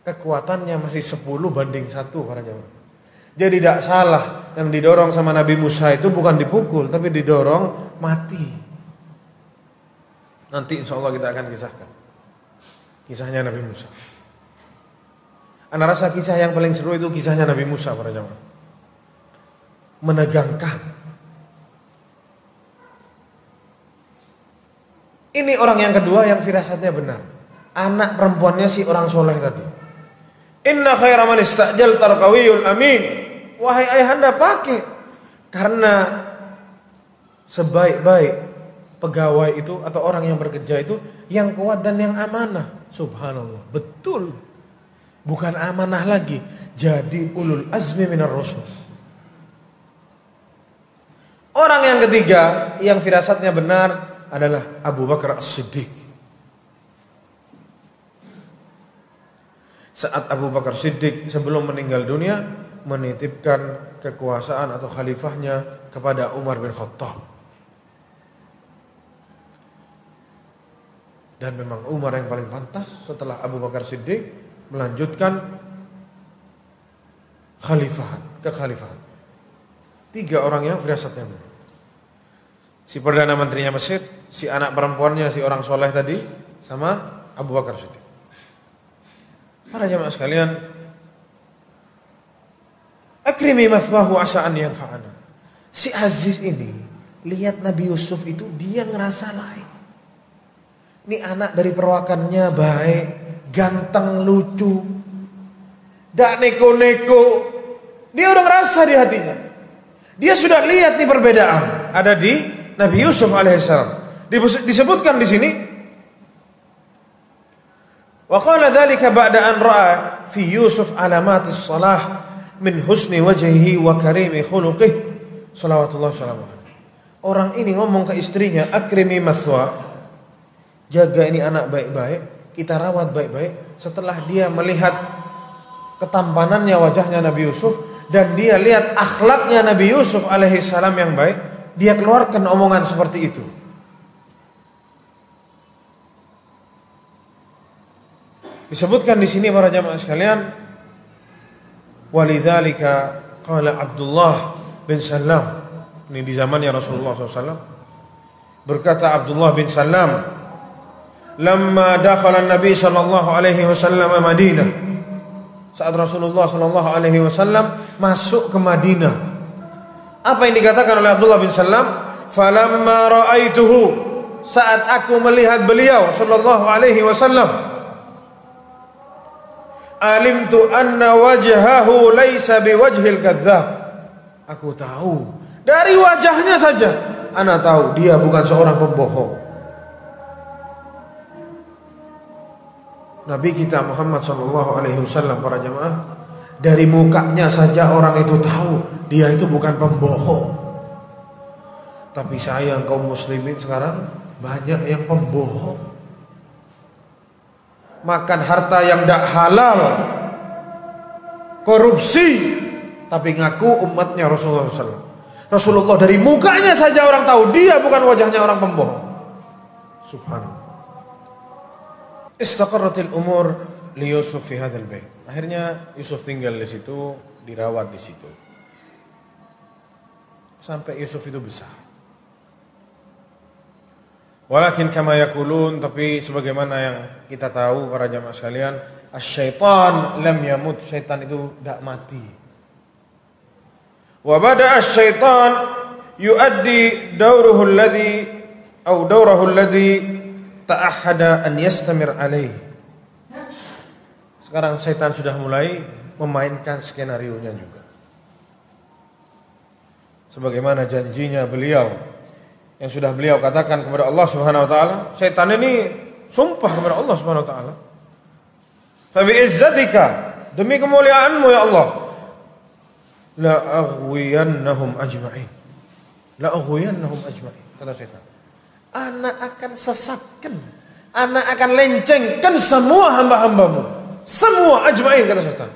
Speaker 2: Kekuatannya masih 10:1 para jamaah. Jadi tidak salah, yang didorong sama Nabi Musa itu bukan dipukul, tapi didorong mati. Nanti insya Allah kita akan kisahkan kisahnya Nabi Musa. Ana rasa kisah yang paling seru itu kisahnya Nabi Musa para jamaah. Menegangkan. Ini orang yang kedua yang firasatnya benar. Anak perempuannya si orang soleh tadi. Inna khaira man istajal tarqawiyul amin. Wahai ayahanda, pakai. Karena sebaik-baik pegawai itu atau orang yang bekerja itu yang kuat dan yang amanah. Subhanallah. Betul. Bukan amanah lagi, jadi ulul azmi minar rasul. Orang yang ketiga yang firasatnya benar adalah Abu Bakar As-Siddiq. Saat Abu Bakar Siddiq sebelum meninggal dunia menitipkan kekuasaan atau khalifahnya kepada Umar bin Khattab. Dan memang Umar yang paling pantas setelah Abu Bakar Siddiq melanjutkan kekhalifahan. 3 orang yang firasatnya benar. Si Perdana Menterinya Mesir, si anak perempuannya, si orang soleh tadi, sama Abu Bakar Siddiq. Para jamaah sekalian, akrimi mathwahu asa an yanfa'ana. Si Aziz ini, lihat Nabi Yusuf itu, dia ngerasa lain. Ini anak dari perawakannya baik, ganteng, lucu, dak neko-neko. Dia udah ngerasa di hatinya. Dia sudah lihat nih perbedaan ada di Nabi Yusuf alaihissalam. Disebutkan di sini, wa qala dzalika ba'da an ra'a fi Yusuf alamatis salah min husni wajhihi wa karimi khuluqihi salawatullah salamuhu. Orang ini ngomong ke istrinya, akrimi mathwa, jaga ini anak baik-baik, kita rawat baik-baik. Setelah dia melihat ketampanannya wajahnya Nabi Yusuf dan dia lihat akhlaknya Nabi Yusuf alaihissalam yang baik, dia keluarkan omongan seperti itu. Disebutkan di sini para jamaah sekalian, walidzalika qala Abdullah bin Salam, ini di zamannya Rasulullah SAW, berkata Abdullah bin Salam, lamma dakhala Nabi sallallahu alaihi wasallam Madinah, saat Rasulullah sallallahu alaihi wasallam masuk ke Madinah, apa yang dikatakan oleh Abdullah bin Salam? Falamma ra'aituhu, saat aku melihat beliau sallallahu alaihi wasallam, alimtu anna wajhahu laisa biwajhil kadzdzab. Aku tahu dari wajahnya saja, ana tahu dia bukan seorang pembohong. Nabi kita Muhammad sallallahu alaihi wasallam, para jamaah, dari mukanya saja orang itu tahu dia itu bukan pembohong. Tapi sayang kaum muslimin sekarang banyak yang pembohong. Makan harta yang tidak halal, korupsi, tapi ngaku umatnya Rasulullah SAW. Rasulullah dari mukanya saja orang tahu dia bukan wajahnya orang pembohong. Subhanallah. Istaqarratil umur li Yusuf fi hadzal bait. Akhirnya Yusuf tinggal di situ, dirawat di situ. Sampai Yusuf itu besar. Walakin kama yaqulun, tapi sebagaimana yang kita tahu para jamaah sekalian, asy-syaitan lam yamut, syaitan itu tidak mati. Wa bada asy-syaitan yuaddi dawruhu alladhi ta'ahada an yastamir alaih. Sekarang setan sudah mulai memainkan skenarionya juga. Sebagaimana janjinya beliau yang sudah beliau katakan kepada Allah Subhanahu wa taala, setan ini sumpah kepada Allah Subhanahu wa taala. Fa bi izzatika, demi kemuliaanmu ya Allah, la aghwiyannahum ajma'in. La aghwiyannahum ajma'in, kata setan. Anak akan sesatkan, anak akan lencengkan semua hamba-hambamu, semua ajma'in, kata setan.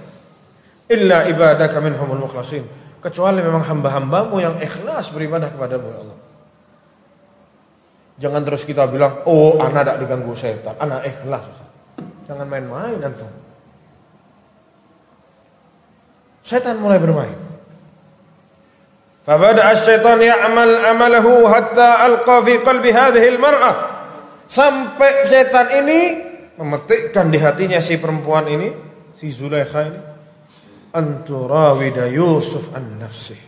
Speaker 2: Illa ibadaka minhumul mukhlasin, kecuali memang hamba-hambamu yang ikhlas beribadah kepadamu ya Allah. Jangan terus kita bilang, oh anak tidak diganggu setan, anak ikhlas. Jangan main-main antum. Setan mulai bermain. Fabada asy-syaitan ya'mal amalahu hatta alqa fi qalbi hadhihi al-mar'ah. Sampai setan ini memetikkan di hatinya si perempuan ini, si Zulaikha ini, anturawida Yusuf an nafsih,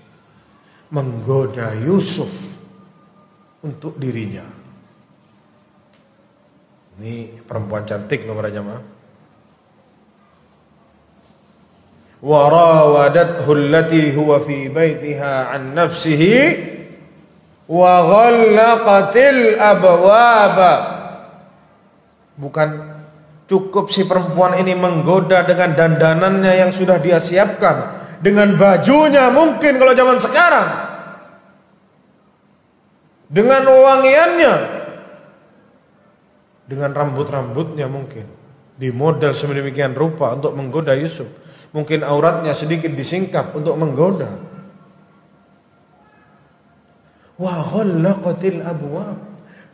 Speaker 2: menggoda Yusuf untuk dirinya. Ini perempuan cantik loh para jamaah. Wa rawadathu allati huwa fi baitiha an nafsihi wa ghallaqatil abwaba. Bukan cukup si perempuan ini menggoda dengan dandanannya yang sudah dia siapkan, dengan bajunya mungkin kalau zaman sekarang, dengan wangiannya, dengan rambut-rambutnya mungkin, di model sedemikian rupa untuk menggoda Yusuf. Mungkin auratnya sedikit disingkap untuk menggoda. Wa ghallaqatil abwab,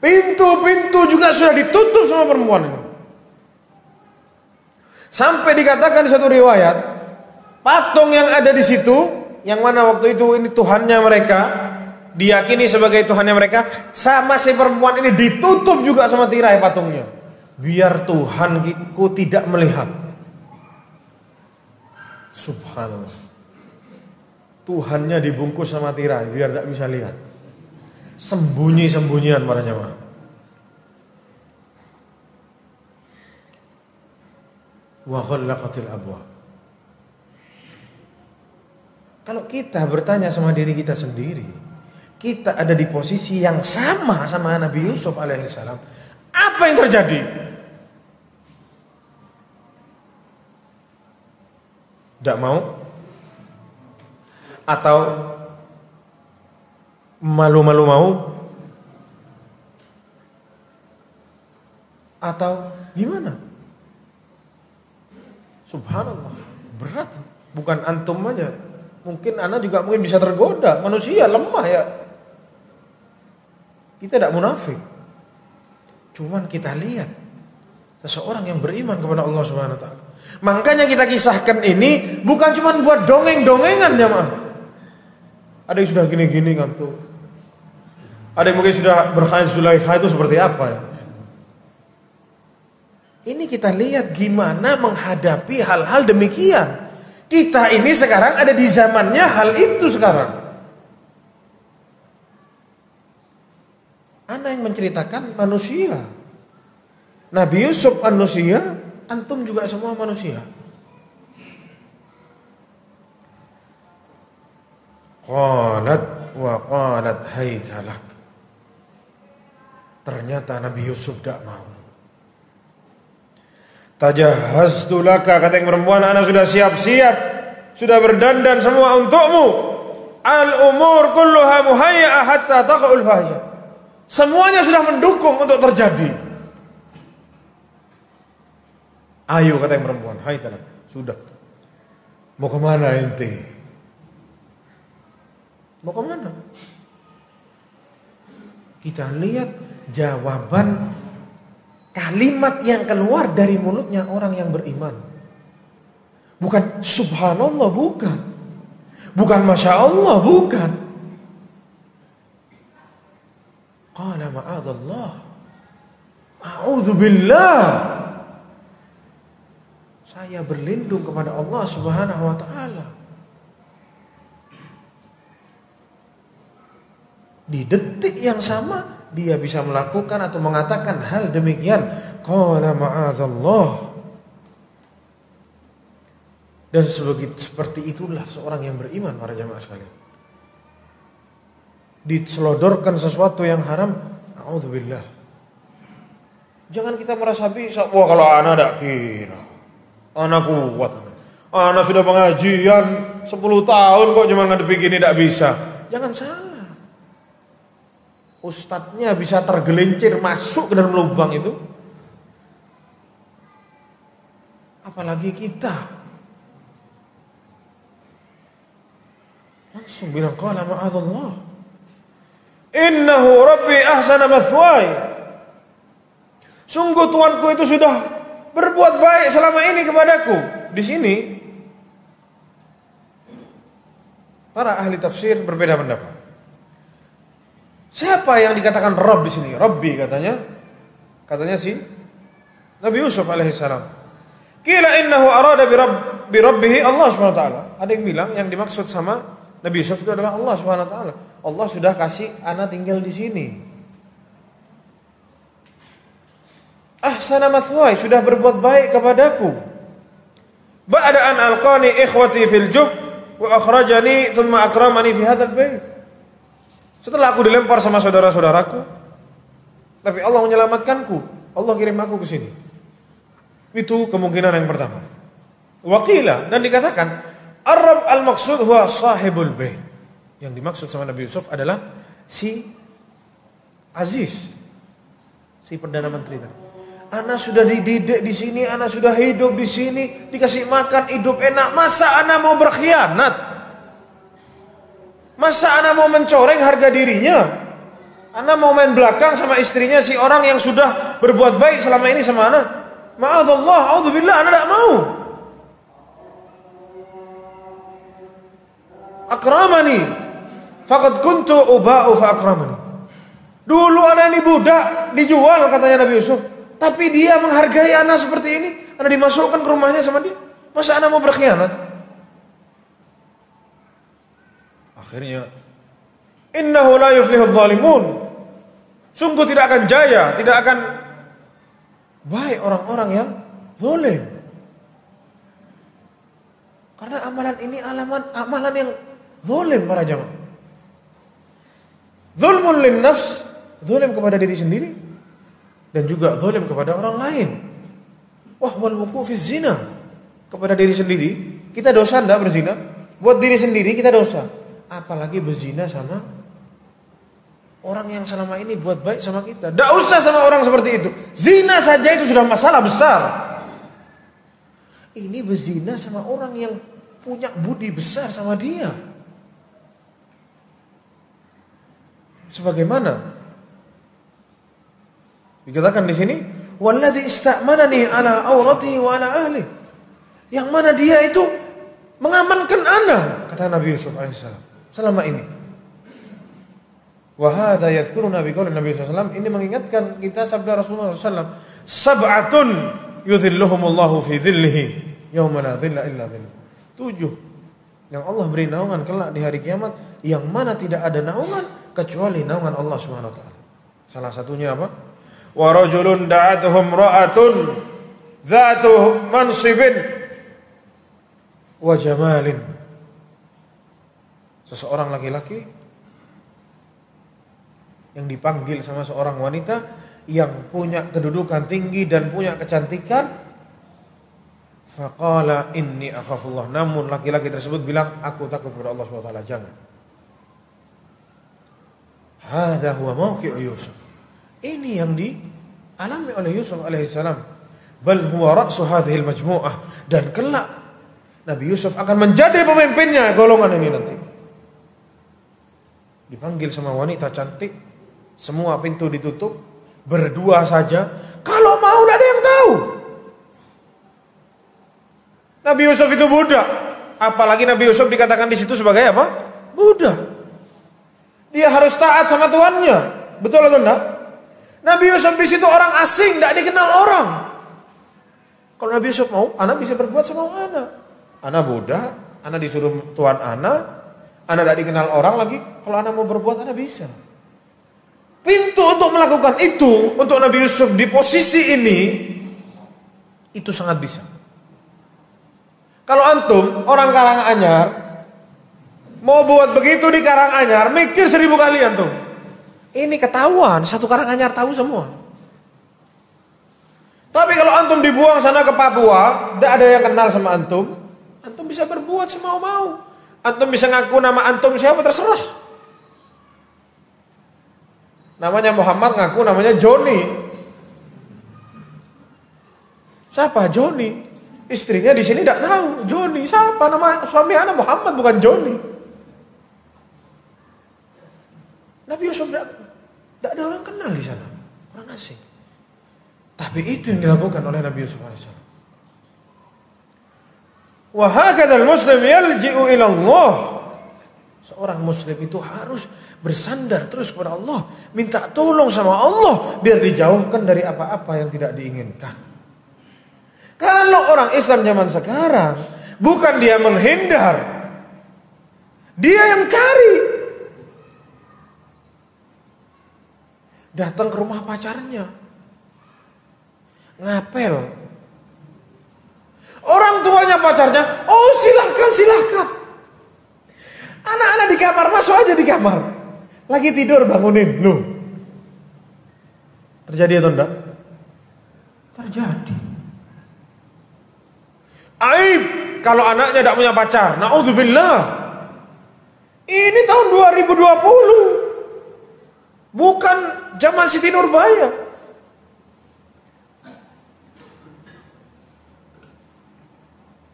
Speaker 2: pintu-pintu juga sudah ditutup sama perempuan ini. Sampai dikatakan di suatu riwayat, patung yang ada di situ, yang mana waktu itu ini Tuhannya mereka, diyakini sebagai Tuhannya mereka, sama si perempuan ini ditutup juga sama tirai patungnya, biar Tuhanku tidak melihat. Subhanallah, Tuhannya dibungkus sama tirai biar tidak bisa lihat, sembunyi-sembunyian para jemaah. Wa ghallaqatil abwab. Kalau kita bertanya sama diri kita sendiri, kita ada di posisi yang sama Nabi Yusuf alaihissalam, apa yang terjadi? Tidak mau? Atau malu-malu mau? Atau gimana? Subhanallah, berat. Bukan antum aja, mungkin anak juga mungkin bisa tergoda. Manusia lemah ya. Kita tidak munafik. Cuman kita lihat seseorang yang beriman kepada Allah Subhanahu wa taala. Makanya kita kisahkan ini bukan cuma buat dongeng-dongengan jemaah. Ada yang sudah gini-gini kan tuh. Ada yang mungkin sudah berkhayal Zulaikha itu seperti apa ya. Ini kita lihat gimana menghadapi hal-hal demikian. Kita ini sekarang ada di zamannya hal itu sekarang. Ana yang menceritakan manusia. Nabi Yusuf manusia, antum juga semua manusia. Qalat wa qalat haytalak. Ternyata Nabi Yusuf tidak mau. Tajahhaztu laka, kata yang perempuan, ana sudah siap-siap, sudah berdandan semua untukmu. Al-umur kulluha muhayya'ah hatta taqa'ul fahisha. Semuanya sudah mendukung untuk terjadi. Ayo, kata yang perempuan, hai talak, sudah. Mau kemana ente? Mau kemana? Kita lihat jawaban kalimat yang keluar dari mulutnya orang yang beriman. Bukan subhanallah, bukan. Bukan masya Allah, bukan. Qala ma'adallah, a'udzubillah, saya berlindung kepada Allah Subhanahu wa ta'ala. Di detik yang sama dia bisa melakukan atau mengatakan hal demikian. Qala ma'adzallah. Dan seperti itulah seorang yang beriman para jamaah sekalian. Diselodorkan sesuatu yang haram, a'udzubillah. Jangan kita merasa bisa. Wah, kalau anak tidak kira, anak kuat, anak sudah pengajian 10 tahun kok cuma ngadepi gini tidak bisa. Jangan salah. Ustadznya bisa tergelincir masuk ke dalam lubang itu, apalagi kita. Langsung bilang qala ma'adzallah, innahu rabbi ahsana mathwaya. Sungguh Tuhanku itu sudah berbuat baik selama ini kepadaku. Di sini para ahli tafsir berbeda pendapat. Siapa yang dikatakan Rabb di sini? Rabbi katanya si Nabi Yusuf alaihissalam. Qila innahu arada bi rabbih Allah Subhanahu wa taala. Ada yang bilang yang dimaksud sama Nabi Yusuf itu adalah Allah Subhanahu wa taala. Allah sudah kasih anak tinggal di sini. Ahsana mathwaya, sudah berbuat baik kepadaku. Ba'da an alqani ikhwati fil jub wa akhrajani thumma akramani fi hadzal bait. Setelah aku dilempar sama saudara-saudaraku, tapi Allah menyelamatkanku, Allah kirim aku ke sini. Itu kemungkinan yang pertama. Waqila, dan dikatakan Ar-Rabb al-maqsud huwa sahibul bait. Yang dimaksud sama Nabi Yusuf adalah si Aziz, si Perdana Menteri tadi. Ana sudah dididik di sini, ana sudah hidup di sini, dikasih makan, hidup enak. Masa ana mau berkhianat? Masa ana mau mencoreng harga dirinya? Ana mau main belakang sama istrinya si orang yang sudah berbuat baik selama ini sama ana? Ma'adzallah, a'udzubillah, ana tidak mau. Akramani, Faqad kuntu uba'u fa akramani. Dulu anak ini budak, dijual katanya Nabi Yusuf. Tapi dia menghargai anak seperti ini. Anak dimasukkan ke rumahnya sama dia. Masa anak mau berkhianat? Akhirnya, innahu la yuflihudz zalimun. Sungguh tidak akan jaya, tidak akan baik orang-orang yang zalim. Karena amalan ini amalan yang zalim para jamaah. Zulmun lin nafs, zalim kepada diri sendiri dan juga zalim kepada orang lain. Wah wal wuqu' fi zina, kepada diri sendiri kita dosa enggak berzina? Buat diri sendiri kita dosa, apalagi berzina sama orang yang selama ini buat baik sama kita. Enggak usah sama orang seperti itu. Zina saja itu sudah masalah besar. Ini berzina sama orang yang punya budi besar sama dia. Sebagaimana dikatakan di sini, walladzi ista'manani ala auratihi wa ala ahli. Yang mana dia itu mengamankan ana, kata Nabi Yusuf alaihissalam selama ini. Wa hadza yadhkuruna bi qauli Nabi sallallahu alaihi wasallam, ini mengingatkan kita sabda Rasulullah sallallahu alaihi wasallam, sab'atun yudhilluhumullahu fi dhillihi yauma la dhilla illa dhilluh. 7 yang Allah beri naungan kelak di hari kiamat, yang mana tidak ada naungan kecuali naungan Allah Subhanahu wa taala. Salah satunya apa? Wa rajulun da'atuhum ra'atun dzatu mansibin wa jamalin. Seseorang laki-laki yang dipanggil sama seorang wanita yang punya kedudukan tinggi dan punya kecantikan. Faqala inni akhafullah. Namun laki-laki tersebut bilang, aku takut kepada Allah Subhanahu wa taala. Jangan. Hadza huwa mauqi'u Yusuf. Ini yang dialami oleh Yusuf alaihissalam. Bal huwa ra'su hadhil majmu'ah. Dan kelak Nabi Yusuf akan menjadi pemimpinnya golongan ini nanti. Dipanggil sama wanita cantik, semua pintu ditutup, berdua saja. Kalau mau tidak ada yang tahu. Nabi Yusuf itu budak. Apalagi Nabi Yusuf dikatakan di situ sebagai apa? Budak. Dia harus taat sama tuannya. Betul atau enggak? Nabi Yusuf di situ orang asing, tidak dikenal orang. Kalau Nabi Yusuf mau, anak bisa berbuat semau anak. Anak budak, anak disuruh tuan anak tidak dikenal orang lagi. Kalau anak mau berbuat, anak bisa. Pintu untuk melakukan itu untuk Nabi Yusuf di posisi ini itu sangat bisa. Kalau antum orang Karanganyar mau buat begitu di Karanganyar, mikir 1000 kali antum. Ini ketahuan, satu Karanganyar tahu semua. Tapi kalau antum dibuang sana ke Papua, tidak ada yang kenal sama antum, antum bisa berbuat semau-mau. Antum bisa ngaku nama antum siapa terserah. Namanya Muhammad, ngaku namanya Joni. Siapa Joni? Istrinya di sini tidak tahu. Joni siapa? Nama suami anak Muhammad, bukan Joni. Nabi Yusuf tidak ada orang kenal di sana, orang asing. Tapi itu yang dilakukan oleh Nabi Yusuf alaihissalam. Wa hakadzal muslim yalji'u ila Allah. Seorang muslim itu harus bersandar terus kepada Allah, minta tolong sama Allah biar dijauhkan dari apa-apa yang tidak diinginkan. Kalau orang Islam zaman sekarang, bukan dia menghindar, dia yang cari. Datang ke rumah pacarnya, ngapel. Orang tuanya pacarnya, oh silahkan. Anak-anak di kamar, masuk aja di kamar. Lagi tidur bangunin, loh. Terjadi atau enggak? Terjadi. Aib kalau anaknya tidak punya pacar. Na'udzubillah. Ini tahun 2020. Bukan zaman Siti Nurbaya.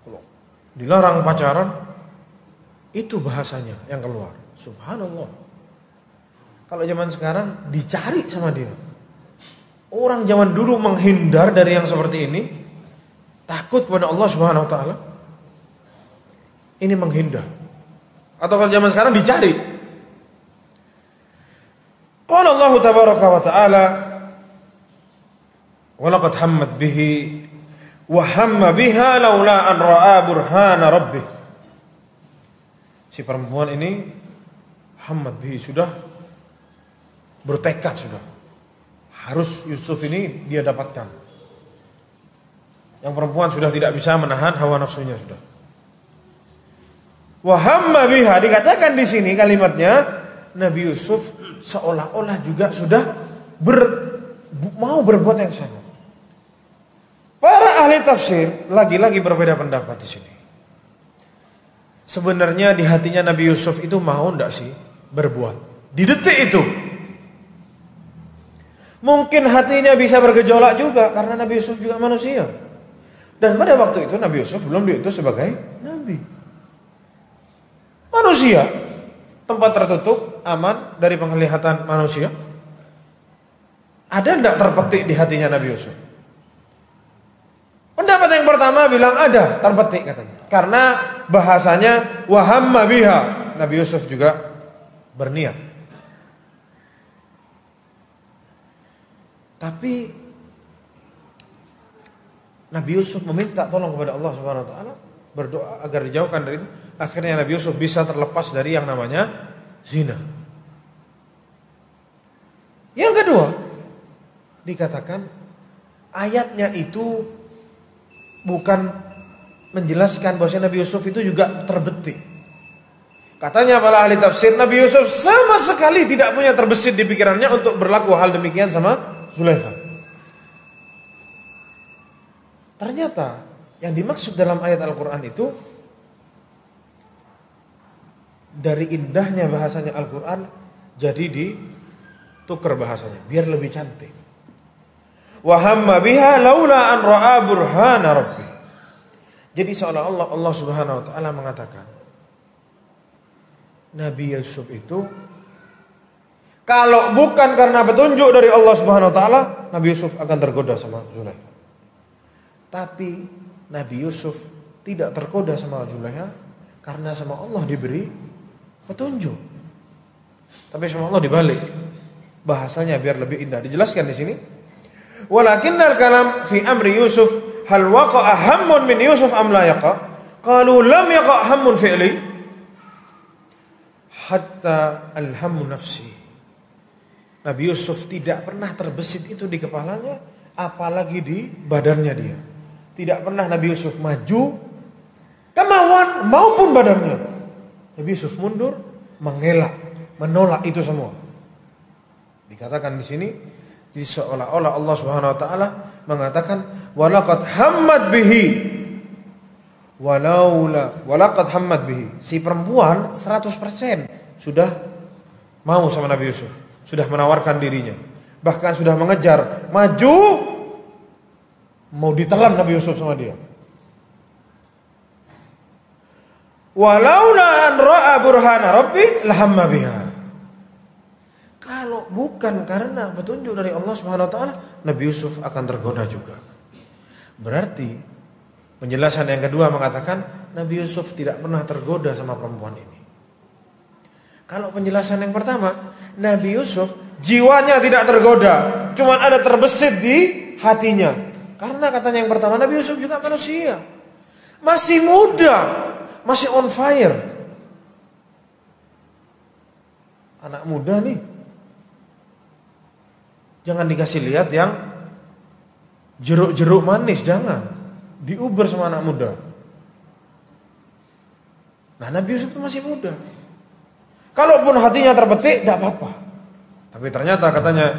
Speaker 2: Kalau dilarang pacaran, itu bahasanya yang keluar. Subhanallah. Kalau zaman sekarang dicari sama dia. Orang zaman dulu menghindar dari yang seperti ini, takut kepada Allah Subhanahu wa taala. Ini menghindar. Atau kalau zaman sekarang dicari. Qala Allah tabaraka wa ta'ala wa laqad hammat bihi wa hamma biha laula an ra'a burhana rabbih. Si perempuan ini hammat bihi, sudah bertekad, sudah harus Yusuf ini dia dapatkan. Yang perempuan sudah tidak bisa menahan hawa nafsunya sudah. Wa hamma biha, dikatakan di sini kalimatnya Nabi Yusuf seolah-olah juga sudah mau berbuat yang sama. Para ahli tafsir lagi-lagi berbeda pendapat di sini. Sebenarnya di hatinya Nabi Yusuf itu mau enggak sih berbuat di detik itu? Mungkin hatinya bisa bergejolak juga karena Nabi Yusuf juga manusia. Dan pada waktu itu Nabi Yusuf belum diutus sebagai nabi. Manusia, tempat tertutup, aman dari penglihatan manusia. Ada enggak terpetik di hatinya Nabi Yusuf? Pendapat yang pertama bilang ada, terpetik katanya. Karena bahasanya wa hamma biha, Nabi Yusuf juga berniat. Tapi Nabi Yusuf meminta tolong kepada Allah Subhanahu wa taala, berdoa agar dijauhkan dari itu. Akhirnya Nabi Yusuf bisa terlepas dari yang namanya zina. Yang kedua, dikatakan ayatnya itu bukan menjelaskan bahwa Nabi Yusuf itu juga terbetik. Katanya para ahli tafsir, Nabi Yusuf sama sekali tidak punya terbesit di pikirannya untuk berlaku hal demikian sama Zulaikha. Ternyata yang dimaksud dalam ayat Al-Quran itu, dari indahnya bahasanya Al-Quran jadi ditukar bahasanya biar lebih cantik. Wa hamma biha laula an ra'a burhana rabbih. Jadi seolah-olah Allah Subhanahu wa taala mengatakan Nabi Yusuf itu kalau bukan karena petunjuk dari Allah Subhanahu wa taala, Nabi Yusuf akan tergoda sama Zulaikha. Tapi Nabi Yusuf tidak tergoda sama Zulaikha karena sama Allah diberi petunjuk. Tapi sama Allah dibalik. Bahasanya biar lebih indah. Dijelaskan di sini. Walakinnal kalam fi amri Yusuf hal waqa'a hammun min Yusuf am la yaqa? Qalu lam yaqa' hammun fi'li hatta alhammu nafsi. Nabi Yusuf tidak pernah terbesit itu di kepalanya, apalagi di badannya dia. Tidak pernah Nabi Yusuf maju kemauan maupun badannya. Nabi Yusuf mundur, mengelak, menolak itu semua. Dikatakan di sini, jadi seolah-olah Allah Subhanahu wa taala mengatakan walaqad hammat bihi walaqad hammat bihi. Si perempuan 100% sudah mau sama Nabi Yusuf, sudah menawarkan dirinya, bahkan sudah mengejar, maju mau ditelan Nabi Yusuf sama dia. Walaula an ra'a burhana rabbi lahamma biha. Kalau bukan karena petunjuk dari Allah Subhanahu wa taala, Nabi Yusuf akan tergoda juga. Berarti penjelasan yang kedua mengatakan Nabi Yusuf tidak pernah tergoda sama perempuan ini. Kalau penjelasan yang pertama, Nabi Yusuf jiwanya tidak tergoda, cuma ada terbesit di hatinya. Karena katanya yang pertama, Nabi Yusuf juga manusia, masih muda, masih on fire. Anak muda nih, jangan dikasih lihat yang jeruk-jeruk manis, jangan diuber sama anak muda. Nah, Nabi Yusuf itu masih muda. Kalaupun hatinya terbetik, tidak apa-apa. Tapi ternyata katanya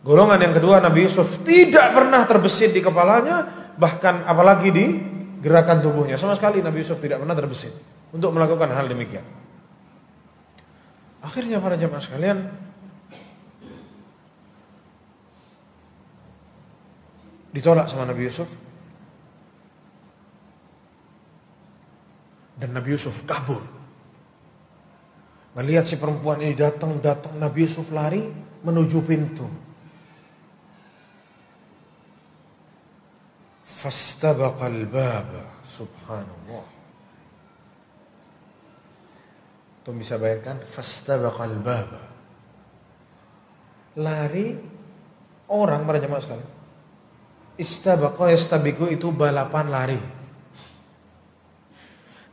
Speaker 2: golongan yang kedua, Nabi Yusuf tidak pernah terbesit di kepalanya, bahkan apalagi di gerakan tubuhnya. Sama sekali Nabi Yusuf tidak pernah terbesit untuk melakukan hal demikian. Akhirnya para jemaah sekalian, ditolak sama Nabi Yusuf. Dan Nabi Yusuf kabur. Melihat si perempuan ini datang, Nabi Yusuf lari menuju pintu. Fastabaqal baba, subhanallah. Tuh bisa bayangkan, fastabaqal baba. lari orang para jemaah sekalian. Istabaqa yastabiqu itu balapan lari.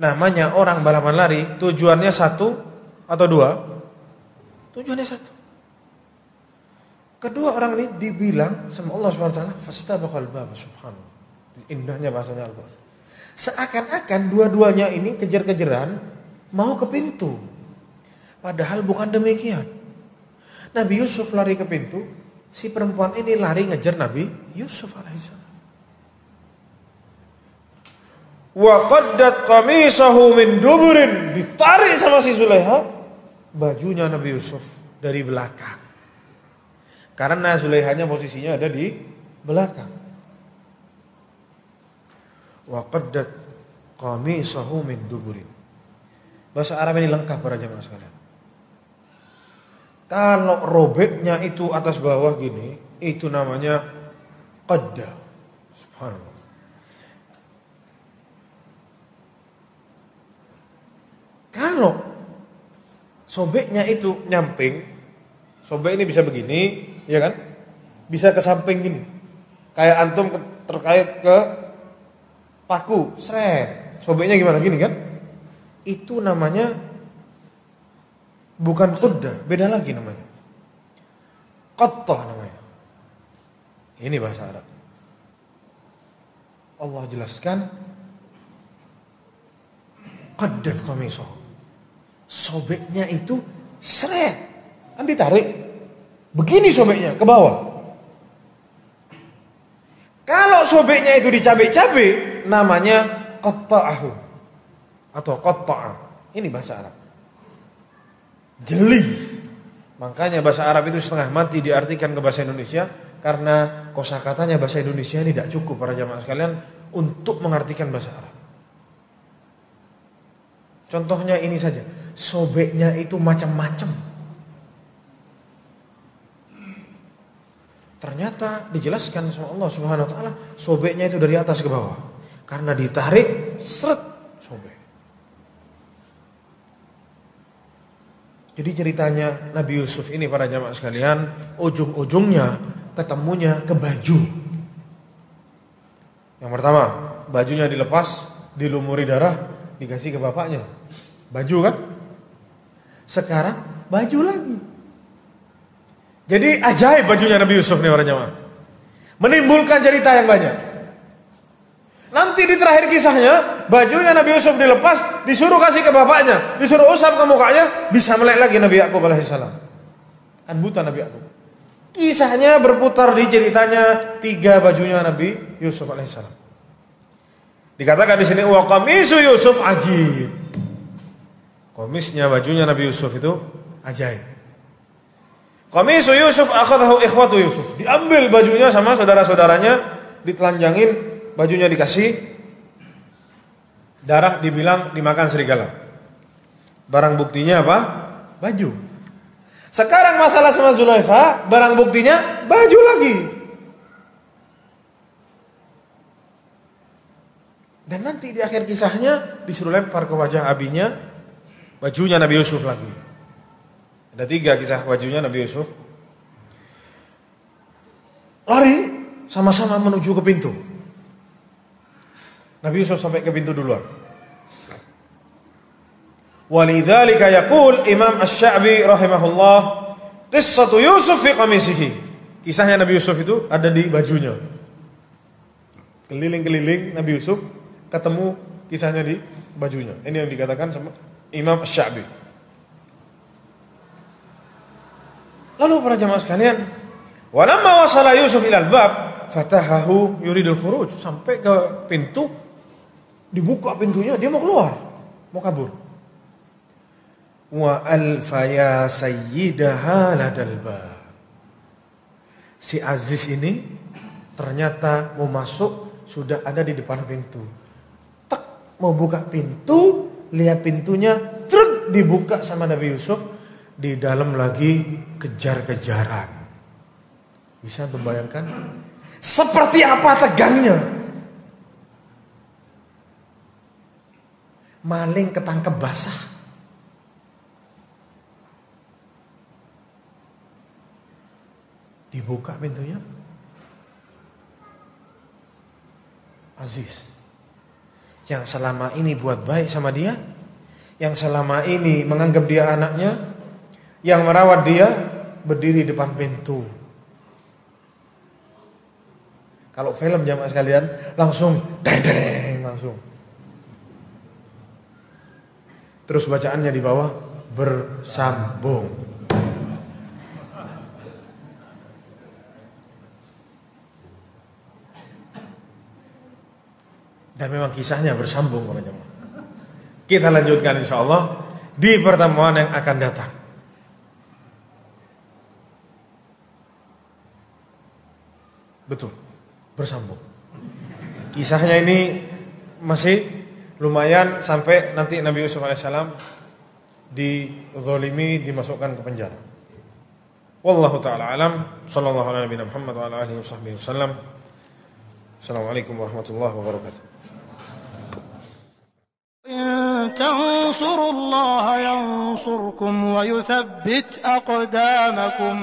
Speaker 2: Namanya orang balapan lari tujuannya satu atau dua? Tujuannya satu. Kedua orang ini dibilang sama Allah SWT fastabaqal bab, subhanallah. Indahnya bahasanya Al-Quran. Seakan-akan dua-duanya ini kejar-kejaran mau ke pintu. Padahal bukan demikian. Nabi Yusuf lari ke pintu, si perempuan ini lari ngejar Nabi Yusuf alaihissalam. Wa qaddat qamisahu min duburin, ditarik sama si Zulaiha bajunya Nabi Yusuf dari belakang. Karena Zulaihanya posisinya ada di belakang. Wa qaddat qamisahu min duburin. Bahasa Arab ini lengkap para jemaah sekalian. Kalau robeknya itu atas bawah gini, itu namanya qadda. Subhanallah. Kalau sobeknya itu nyamping, sobek ini bisa begini, ya kan? Bisa ke samping gini. Kayak antum terkait ke paku, seret. Sobeknya gimana gini kan? Itu namanya bukan qudda, beda lagi namanya. Qattah namanya. Ini bahasa Arab. Allah jelaskan qaddat qamisahu. Sobeknya itu seret, kan ditarik. Begini sobeknya ke bawah. Kalau sobeknya itu dicabik-cabik, namanya qatta'ahu atau qatta'a. Ini bahasa Arab. Jeli. Makanya bahasa Arab itu setengah mati diartikan ke bahasa Indonesia karena kosakatanya bahasa Indonesia ini tidak cukup para jamaah sekalian untuk mengartikan bahasa Arab. Contohnya ini saja, sobeknya itu macam-macam. Ternyata dijelaskan sama Allah Subhanahu wa taala, sobeknya itu dari atas ke bawah. Karena ditarik, seret sobek. Jadi ceritanya Nabi Yusuf ini para jamaah sekalian, ujung-ujungnya ketemunya ke baju. Yang pertama, bajunya dilepas, dilumuri darah, dikasih ke bapaknya. Baju kan? Sekarang baju lagi. Jadi ajaib bajunya Nabi Yusuf nih para jamaah. Menimbulkan cerita yang banyak. Nanti di terakhir kisahnya, bajunya Nabi Yusuf dilepas, disuruh kasih ke bapaknya, disuruh usap ke mukanya, bisa melek lagi Nabi Yakub alaihissalam. Kan buta Nabi Yakub. Kisahnya berputar di ceritanya 3 bajunya Nabi Yusuf alaihissalam. Dikatakan di sini wa qamisu Yusuf ajib. Komisnya bajunya Nabi Yusuf itu ajaib. Qamisu Yusuf akhadahu ikhwatu Yusuf. Diambil bajunya sama saudara-saudaranya, ditelanjangin, bajunya dikasih, darah dibilang dimakan serigala. Barang buktinya apa? Baju. Sekarang masalah sama Zulaikha, barang buktinya baju lagi. Dan nanti di akhir kisahnya disuruh lempar ke wajah abinya bajunya Nabi Yusuf lagi. Ada 3 kisah bajunya Nabi Yusuf. Lari sama-sama menuju ke pintu. Nabi Yusuf sampai ke pintu duluan. Walidzalika yaqul Imam Asy-Sya'bi rahimahullah, qissatu Yusuf fi qamisihi. Kisahnya Nabi Yusuf itu ada di bajunya. Keliling-keliling Nabi Yusuf, ketemu kisahnya di bajunya. Ini yang dikatakan sama Imam Asy-Sya'bi. Lalu para jamaah sekalian, walamma wasala Yusuf ilal bab, fatahahu yuridul khuruj, sampai ke pintu, dibuka pintunya, dia mau keluar, mau kabur. Wa alfaya sayyidaha ladal bab. Si Aziz ini ternyata mau masuk, sudah ada di depan pintu. Tak mau buka pintu, lihat pintunya, truk dibuka sama Nabi Yusuf. Di dalam lagi kejar-kejaran. Bisa membayangkan seperti apa tegangnya. Maling ketangkep basah. dibuka pintunya. Aziz, yang selama ini buat baik sama dia, yang selama ini menganggap dia anaknya, yang merawat dia, berdiri depan pintu. Kalau film jamaah sekalian, langsung deng langsung. Terus bacaannya di bawah, bersambung. Dan memang kisahnya bersambung para jemaah. Kita lanjutkan insyaallah di pertemuan yang akan datang. Betul, bersambung. Kisahnya ini masih lumayan sampai nanti Nabi Yusuf alaihissalam dizalimi, dimasukkan ke penjara. Wallahu taala alam. Sallallahu alaihi wa Muhammad wa ala alihi wasallam. Assalamualaikum warahmatullahi wabarakatuh.
Speaker 1: إن تنصروا الله ينصركم ويثبت أقدامكم